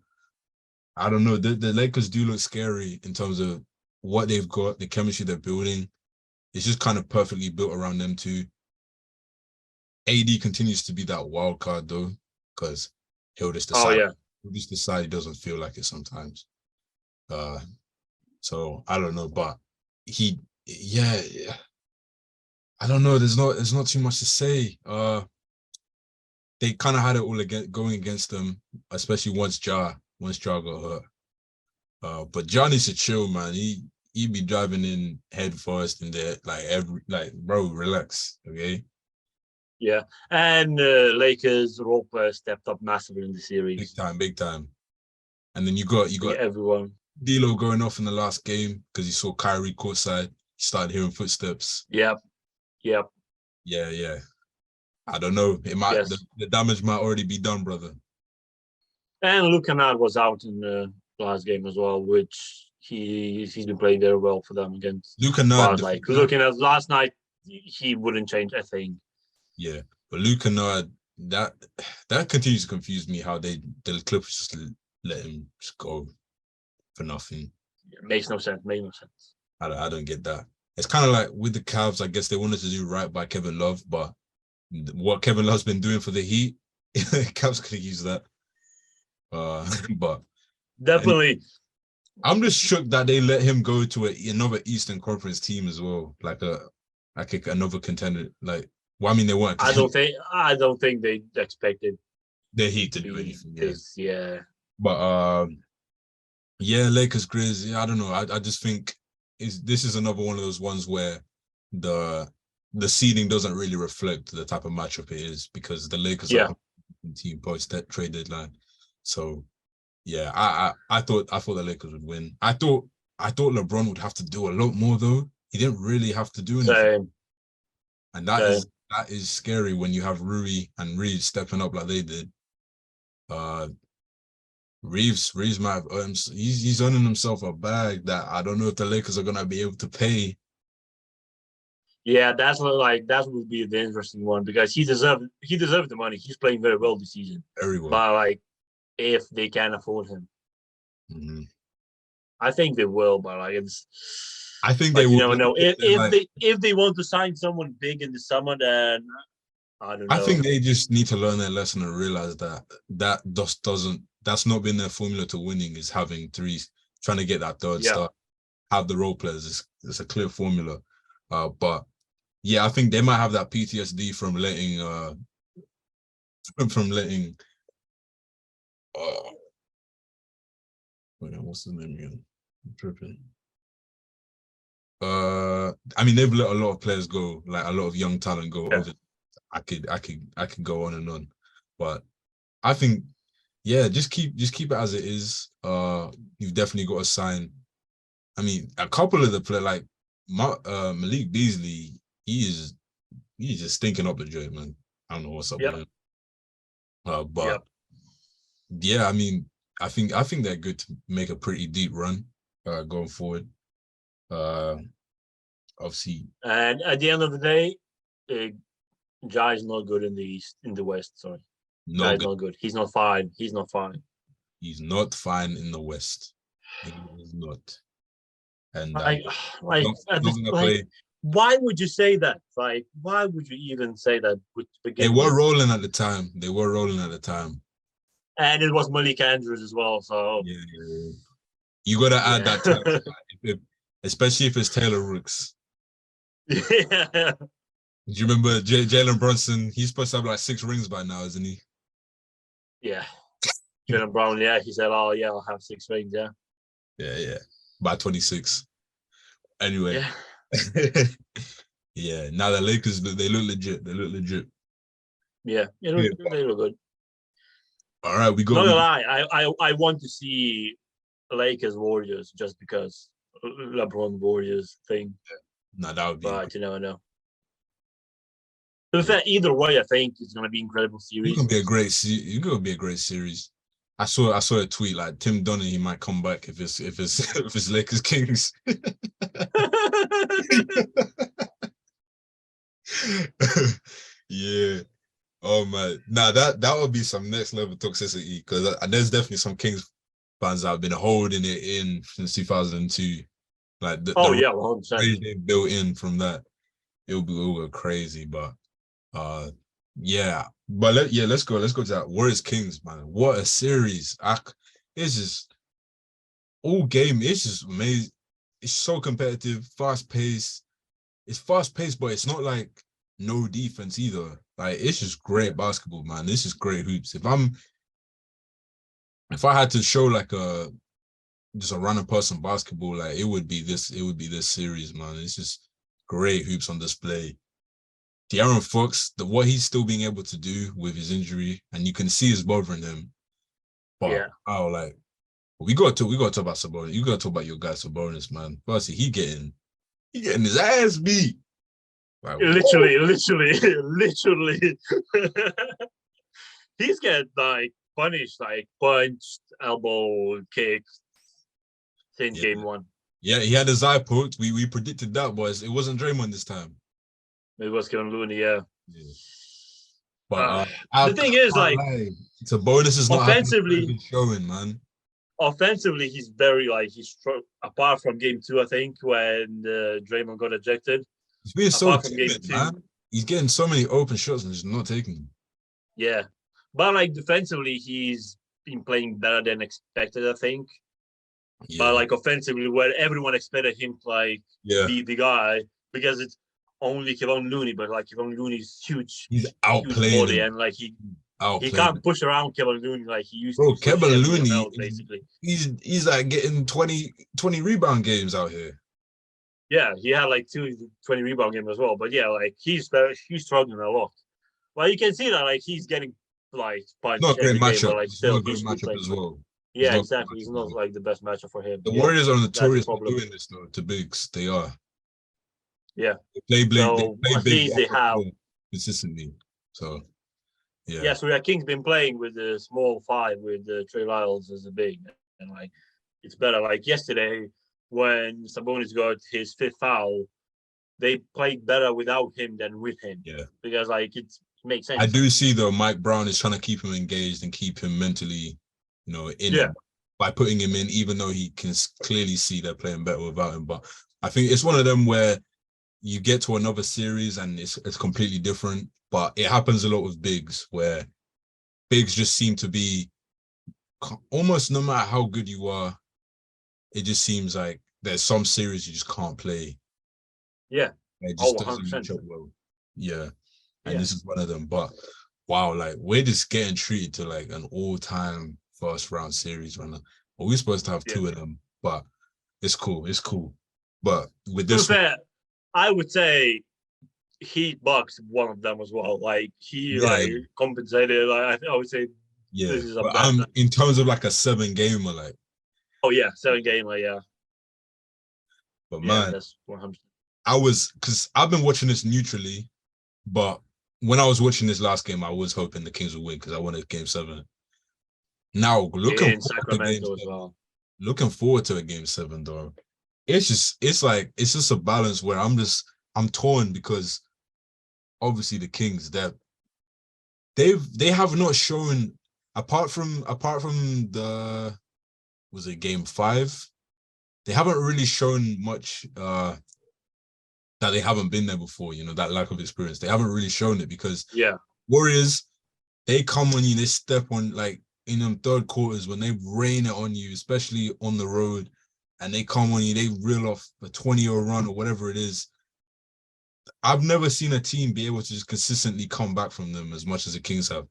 I don't know. The Lakers do look scary in terms of what they've got, the chemistry they're building. It's just kind of perfectly built around them too. AD continues to be that wild card though, because he'll just Oh decide yeah, he'll just decide he doesn't feel like it sometimes. Uh so I don't know, but he yeah, I don't know. There's not too much to say. They kind of had it all going against them, especially once Ja got hurt. But Ja needs to chill, man. He be driving in head first and there like bro, relax, okay? yeah. And Lakers role players stepped up massively in the Big series. time, big time. And then you got Everyone. D'Lo going off in the last game because he saw Kyrie courtside. He started hearing footsteps. Yep, yep. Yeah, yeah. I don't know. It might Yes. the damage might already be done, brother. And Luke Kennard was out in the last game as well, which he's been playing very well for them against. Luka Nard, But the thing like that looking at last night, he wouldn't change a thing. yeah, but Luka Nard, that continues to confuse me how the Clippers just let him just go for nothing. It makes no sense. Makes no sense. I don't get that. It's kind of like with the Cavs. I guess they wanted to do right by Kevin Love, but what Kevin Love's been doing for the Heat, Cavs could use that. But anyway, Definitely. I'm just shook that they let him go to another Eastern Conference team as well, another contender. Like, well, I mean, they weren't I don't think they expected the it Heat to to do be anything. Yeah, this. Yeah. but yeah, Lakers Grizz. Yeah, I don't know. I just think this is another one of those ones where the the seeding doesn't really reflect the type of matchup it is because the Lakers are Yeah. a team post that trade deadline. So yeah, I thought the Lakers would win. I thought LeBron would have to do a lot more though. He didn't really have to do anything, Same. and that is Same. that is scary when you have Rui and Reeves stepping up like they did. Uh, Reeves might have earned, he's earning himself a bag that I don't know if the Lakers are gonna be able to pay Yeah, that would be the interesting one because he deserved the money. He's playing very well this season. very well. But like if they can afford him. Mhm. I think they will, but like it's I think they like you will. never But know. they're like, If they want to sign someone big in the summer, then I don't I know. think they just need to learn their lesson and realize that just doesn't. That's not been their formula to winning. Is having threes, trying to get that third Yeah, star, have the role players. It's a clear formula. But yeah, I think they might have that PTSD from letting from letting what's the name again? I'm tripping. I mean, they've let a lot of players go, like a lot of young talent go yeah. over. I could go on and on, but I think, yeah, just keep it as it is. You've definitely got to sign. I mean, a couple of the play like Malik Beasley, he's just stinking up the joint, man. I don't know what's up with Yep. him. But Yep. yeah, I mean, I think they're good to make a pretty deep run going forward. Obviously, And at the end of the day, Jai's not good in the East, in the West. Sorry, no Jai's good. not good. He's not fine. He's not fine. He's not fine in the West. He is not, and Like, not gonna like, play. why would you say that? Like, why would you even say that to They begin were with? rolling at the time. They were rolling at the time. And it was Malik Andrews as well. So Yeah, yeah, yeah. You got to add that to yeah, that, especially if it's Taylor Rooks. yeah, Do you remember Jalen Brunson? He's supposed to have like 6 rings by now, isn't he? yeah. Jalen Brown, yeah, he said, "Oh yeah, I'll have 6 rings." Yeah, Yeah, yeah. By 26. Anyway. yeah, Yeah. Now the Lakers, they look legit. They look legit. yeah. Yeah. They look good. All right, we Not got. gonna lie, I want to see Lakers Warriors just because LeBron Warriors thing, Nah, that would be. but you never know. To be fair, either way, I think it's gonna be incredible You series. can be a great. You can be a great series. I saw a tweet like Tim Duncan, he might come back if it's if it's Lakers Kings. Yeah. Oh man. Nah, that would be some next level toxicity because there's definitely some Kings fans that have been holding it in since 2002. Like Oh the yeah, 100%. rage they built in from that, it'll go crazy. But yeah. But let's go to that. Warriors Kings, man. What a series. It's just all game. It's just amazing. It's so competitive, fast paced. It's fast paced, but it's not like no defense either. Like it's just great basketball, man. This is great hoops. If I had to show like just a random person basketball, like it would be this series, man. It's just great hoops on display. De'Aaron Fox, what he's still being able to do with his injury, and you can see it's bothering him. But Yeah, like we got to talk about Sabonis. You got to talk about your guy Sabonis, man. Firstly, he getting his ass beat. Like, literally, he's getting like punished, like punched, elbow, kicked since yeah, game 1. yeah, he had his eye poked. We predicted that, boys. It wasn't Draymond this time. It was Kevin Looney, yeah. Yeah. But The thing is, like, it's a bonus. Is not having a very offensively, good showing, man. he's very like apart from game 2, I think, when Draymond got ejected. He's being so Apart from game timid, 2, man. He's getting so many open shots and just not taking them. yeah. But like defensively, he's been playing better than expected, I think. Yeah. But like offensively, where everyone expected him to like be the guy, because it's only Kevon Looney, but like Kevon Looney's huge, he's huge outplaying body, him. and like he Outplaying can't him. push around Kevon Looney like he used Bro, to. So Kevin Looney, out, basically. He's like getting 20 rebound games out here. Yeah, he had like 20 rebound games as well. But yeah, like he's struggling a lot. Well, you can see that like he's getting like punched Not a great every game, matchup. but like It's still not a he great should be matchup playing. as well. Yeah, exactly. He's not like the best matchup for him. The Warriors are notorious for problem. doing this though to bigs. They are. Yeah. They play So they at big least they have consistently. So yeah. Yeah, so King's been playing with the small 5 with Trey Lyles as a big, and like it's better. Like yesterday, when Sabonis got his 5th foul, they played better without him than with him. Yeah, because like it makes sense. I do see though. Mike Brown is trying to keep him engaged and keep him mentally, in it by putting him in, even though he can clearly see they're playing better without him. But I think it's one of them where you get to another series and it's completely different. But it happens a lot with bigs where bigs just seem to be almost no matter how good you are, it just seems like there's some series you just can't play. Yeah. It Oh, just doesn't 100%. match up well. Yeah. And Yeah. this is one of them. But wow, like we're just getting treated to like an all-time first round series right now. Well, we're supposed to have Yeah. two of them, but it's cool. It's cool. But with To be this one, fair, I would say Heat Bucks one of them as well. Like he yeah, like compensated. Like I would say yeah. this is But up there. I'm in terms of like a 7 gamer, like, Oh yeah, 7 game. Like yeah, but yeah, man, that's 100. I was because I've been watching this neutrally, but when I was watching this last game, I was hoping the Kings would win because I wanted game 7. Now In Sacramento as well. looking forward to a game 7 though. It's just a balance where I'm torn because obviously the Kings they have not shown apart from the was it game 5, they haven't really shown much that they haven't been there before, that lack of experience. They haven't really shown it because Yeah. Warriors, they come on you, they step on like in them third quarters when they rain it on you, especially on the road, and they come on you, they reel off a 20-year run or whatever it is. I've never seen a team be able to just consistently come back from them as much as the Kings have.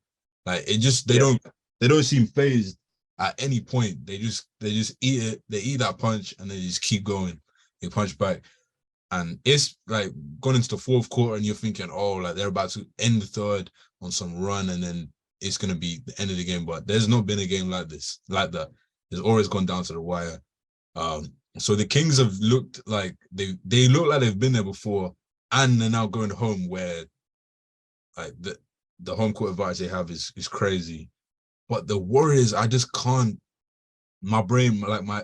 Like it just they don't seem phased at any point. They just eat it, they eat that punch and they just keep going. They punch back. And it's like going into the fourth quarter and you're thinking, oh, like they're about to end the third on some run and then it's going to be the end of the game. But there's not been a game like that. It's always gone down to the wire. So the Kings have looked like they look like they've been there before and they're now going home where like the home court advantage they have is crazy. But the Warriors, I just can't, my brain, like my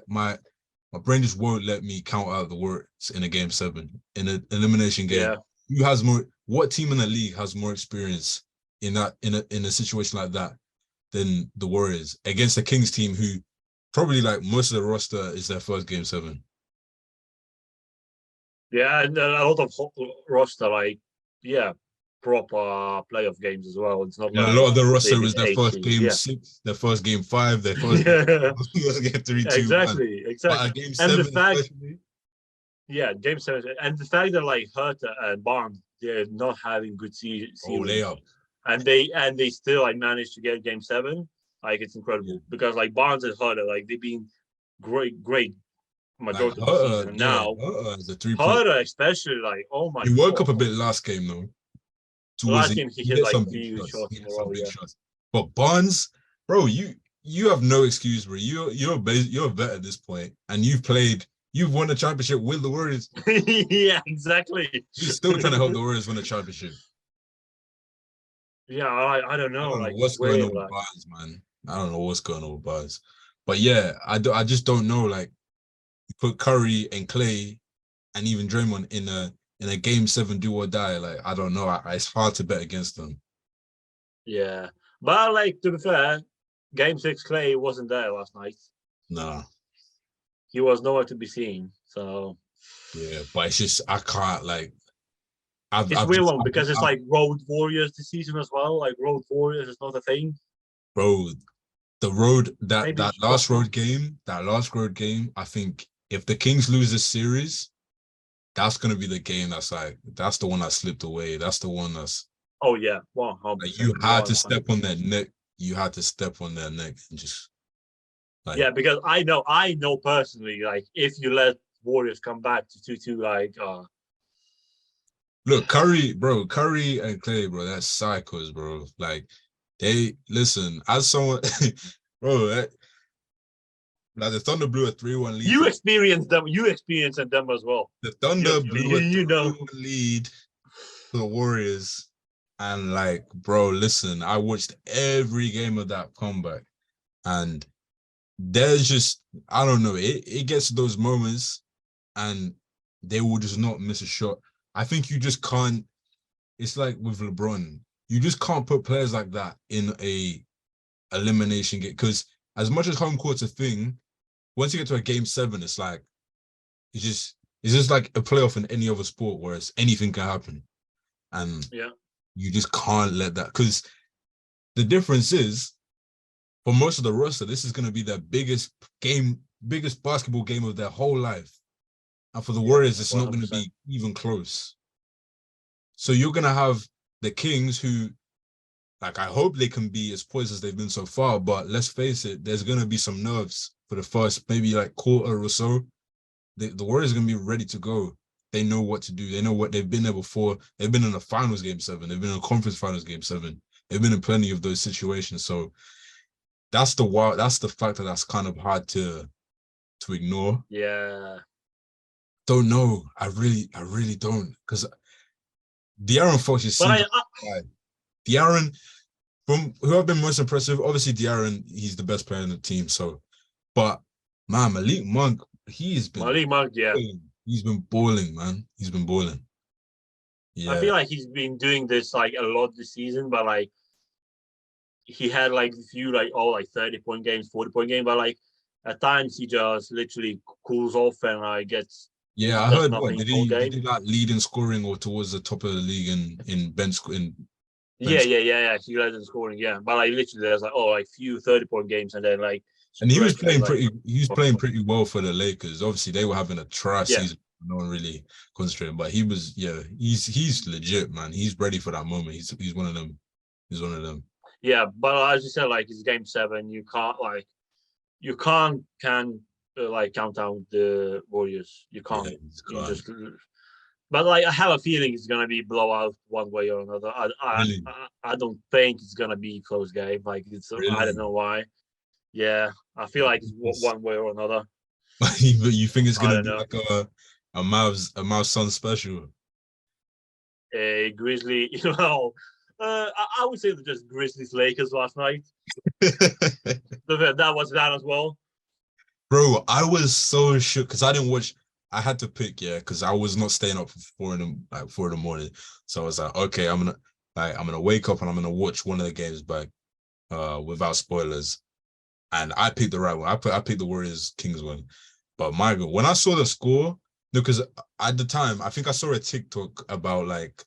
brain just won't let me count out the Warriors in a game 7 in an elimination game. Yeah. What team in the league has more experience in a situation like that than the Warriors against the Kings team who probably like most of the roster is their first game 7. Yeah, and a lot of roster proper playoff games as well. It's not A like lot of the roster was maybe their first 80. game Yeah. 6, their first game 5, their first Yeah. game 3, 2, 1. Exactly. But a game And 7 the fact, especially. yeah, game 7, and the fact that like Hertha and Barnes, they're not having good seasons, Layup. and they still like managed to get game 7. Like it's incredible because like Barnes and Hertha, like they've been great majority of the season. And now as a 3-point. Hertha especially, like, oh my He woke god. up a bit last game though. Last game he hit like some 3 big shots He in hit a some row. big Yeah. shots. But Barnes, bro, you have no excuse, bro. You're a vet at this point, and you've won the championship with the Warriors. Yeah, exactly. You're still trying to help the Warriors win the championship. Yeah, I don't know. I don't know like what's it's going weird, on with like, Barnes, man. I don't know what's going on with Barnes. But yeah, I just don't know. Like, you put Curry and Clay and even Draymond in a game 7 do or die. Like, I don't know. It's hard to bet against them. yeah. But like to be fair, game 6 Clay wasn't there last night. Nah. He was nowhere to be seen. So yeah, but it's just I can't like. it's weird one because it's like Road Warriors this season as well. Like Road Warriors is not a thing. Bro, the road that Maybe last road game, I think if the Kings lose this series, that's gonna be the game that's the one that slipped away. That's the one that's oh yeah, 100%. like you had to step on their neck. You had to step on their neck and just like yeah, because I know personally, like if you let Warriors come back to 2-2, like look, Curry and Clay, bro, that's psychos, bro. Like they listen, as someone bro, like the Thunder blew a 3-1 lead. You experienced them as well. The Thunder blew a 3-1 know. lead to the Warriors. And like, bro, listen, I watched every game of that comeback. And there's just, I don't know, it gets to those moments and they will just not miss a shot. I think you just can't, it's like with LeBron, you just can't put players like that in a elimination game. Because as much as home court's a thing, once you get to a game 7, it's like, it's just, It's just like a playoff in any other sport, where anything can happen, and Yeah. you just can't let that. Because the difference is, for most of the roster, this is going to be their biggest basketball game of their whole life, and for the Warriors, it's not going to 100%. be even close. So you're going to have the Kings, who, like, I hope they can be as poised as they've been so far, but let's face it, there's going to be some nerves for the first maybe like quarter or so. The Warriors are going to be ready to go. They know what to do. They know what they've been there before. They've been in the finals game 7. They've been in a conference finals game 7. They've been in plenty of those situations. So that's the factor that's kind of hard to ignore. Yeah. Don't know. I really don't, because De'Aaron Fox just But seems like De'Aaron, from who I've been most impressive, obviously De'Aaron, he's the best player in the team. So, but man, Malik Monk, he's been Malik Monk, yeah. He's been balling, man. He's been balling. I Yeah. feel like he's been doing this like a lot this season, but like he had like a few like 30-point games, 40-point game, but like at times he just literally cools off and like gets Yeah, I does heard what nothing all game. did he like lead in scoring or towards the top of the league in bench in Yeah. bench. He led in scoring, yeah. But like literally there's like few 30-point games and then like And he was playing like, pretty well for the Lakers. Obviously, they were having a trash season. No one really concentrating, but he was, he's legit, man. He's ready for that moment. He's one of them. He's one of them. Yeah, but as you said, like it's game 7. You can't count down the Warriors. You can't. Yeah, You just. But like I have a feeling it's gonna be blowout one way or another. Really? I don't think it's gonna be close game. Like it's Really? I don't know why. Yeah, I feel like it's one way or another. You think it's gonna be know. like a Mavs Sun special? A Grizzly, I would say just Grizzlies Lakers last night. That was that as well. Bro, I was so shook because I didn't watch. I had to pick, because I was not staying up for 4 in the morning. So I was like, okay, I'm gonna wake up and I'm gonna watch one of the games back, without spoilers. And I picked the right one. I picked the Warriors Kings one. But my God, when I saw the score, because at the time I think I saw a TikTok about like,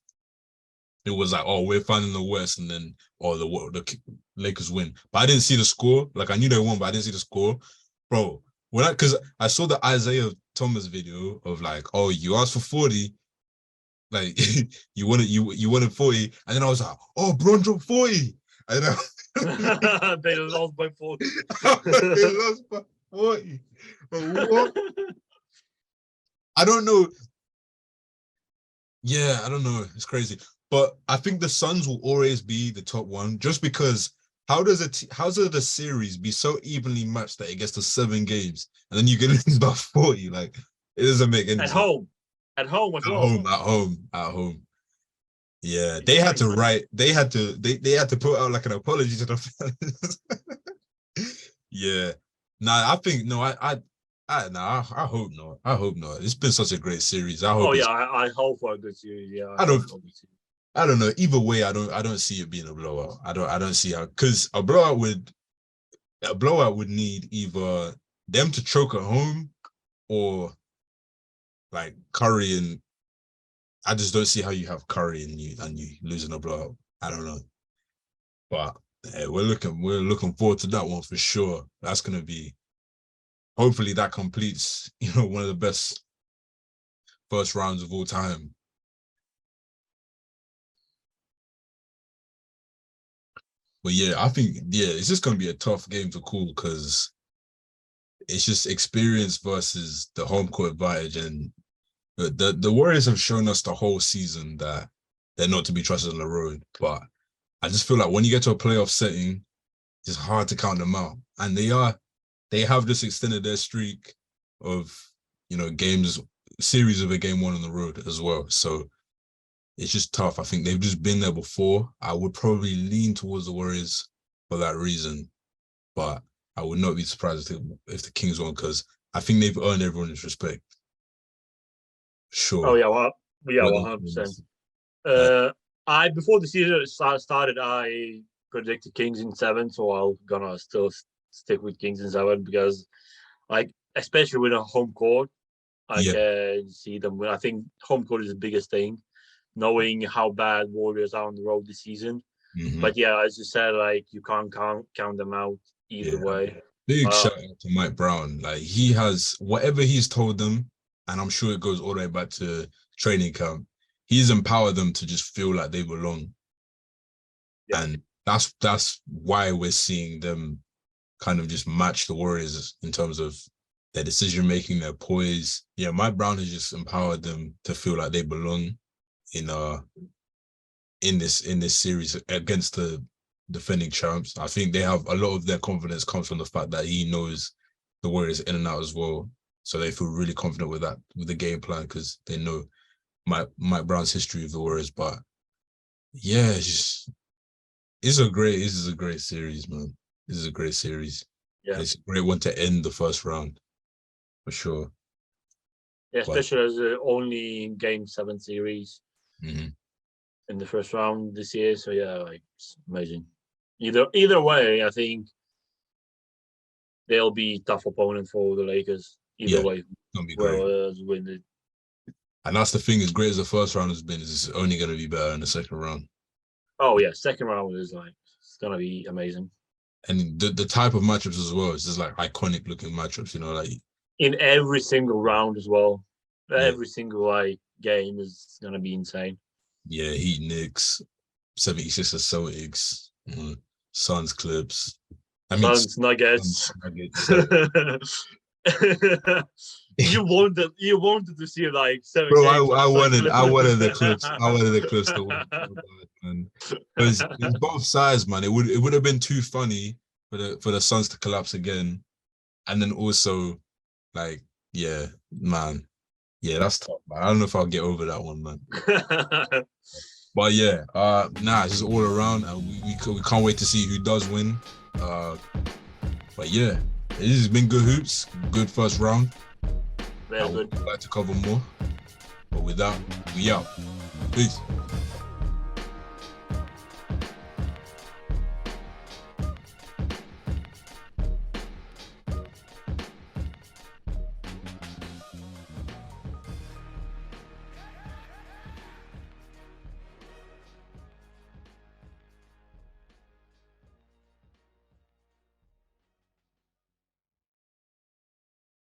it was like, oh, we're finding the West, and then the Lakers win. But I didn't see the score. Like I knew they won, but I didn't see the score, bro. Because I saw the Isaiah Thomas video of like, oh, you asked for 40, like you wanted 40, and then I was like, oh, Bron dropped 40, and they lost by 40. They lost by 40. But what? I don't know. Yeah, I don't know. It's crazy. But I think the Suns will always be the top one, just because how does the series be so evenly matched that it gets to 7 games and then you get lose by 40? Like, it doesn't make any sense. At home as well. At home. Yeah, they had to put out like an apology to the fans. Yeah. Nah, I think no, I hope not. I hope not. It's been such a great series. I hope. I hope for a good series. Yeah, I don't know. Either way, I don't see it being a blowout. I don't see how, because a blowout would need either them to choke at home or like Curry, and I just don't see how you have Curry and you losing a blowout. I don't know. But hey, we're looking forward to that one for sure. That's gonna be, hopefully that completes, one of the best first rounds of all time. But yeah, I think it's just gonna be a tough game to call, because it's just experience versus the home court advantage, and the Warriors have shown us the whole season that they're not to be trusted on the road. But I just feel like when you get to a playoff setting, it's hard to count them out, and they have just extended their streak of series of a game 1 on the road as well. So it's just tough. I think they've just been there before. I would probably lean towards the Warriors for that reason, but I would not be surprised if the Kings won, because I think they've earned everyone's respect. Sure. Oh yeah, 100%. I before the season started, I predicted Kings in 7, so I'm gonna still stick with Kings in 7, because, like, especially with a home court, I can see them win. I think home court is the biggest thing, knowing how bad Warriors are on the road this season. Mhm. But yeah, as you said, like you can't count them out either way. Big shout out to Mike Brown. Like he has whatever he's told them, and I'm sure it goes all the way back to training camp. He's empowered them to just feel like they belong. Yeah. And that's why we're seeing them kind of just match the Warriors in terms of their decision making, their poise. Yeah, Mike Brown has just empowered them to feel like they belong in this series against the defending champs. I think they have a lot of their confidence comes from the fact that he knows the Warriors in and out as well. So they feel really confident with that, with the game plan, because they know Mike Brown's history of the Warriors. But yeah, this is a great series, man. This is a great series. Yeah. And it's a great one to end the first round, for sure. Yeah, especially as the only Game 7 series in the first round this year. So yeah, like it's amazing. Either way, I think they'll be tough opponent for the Lakers. Either way, whoever win it. And that's the thing, as great as the first round has been, it's only going to be better in the second round. Oh yeah, second round is like it's going to be amazing. And the type of matchups as well, it's just like iconic looking matchups, you know, like in every single round as well. Every single like game is going to be insane. Yeah, Heat Knicks, 76ers Celtics, Suns Clips. Suns Nuggets. You wanted to see like 7 Bro, I wanted the Clips. I wanted the Clips to win. Man. It's both sides, man. It would have been too funny for the Suns to collapse again. And then also, like, yeah, man. Yeah, that's tough, man. I don't know if I'll get over that one, man. But yeah, it's just all around, and we can't wait to see who does win. But yeah, this has been good hoops, good first round. Very good. I'd like to cover more, but with that, we out. Peace.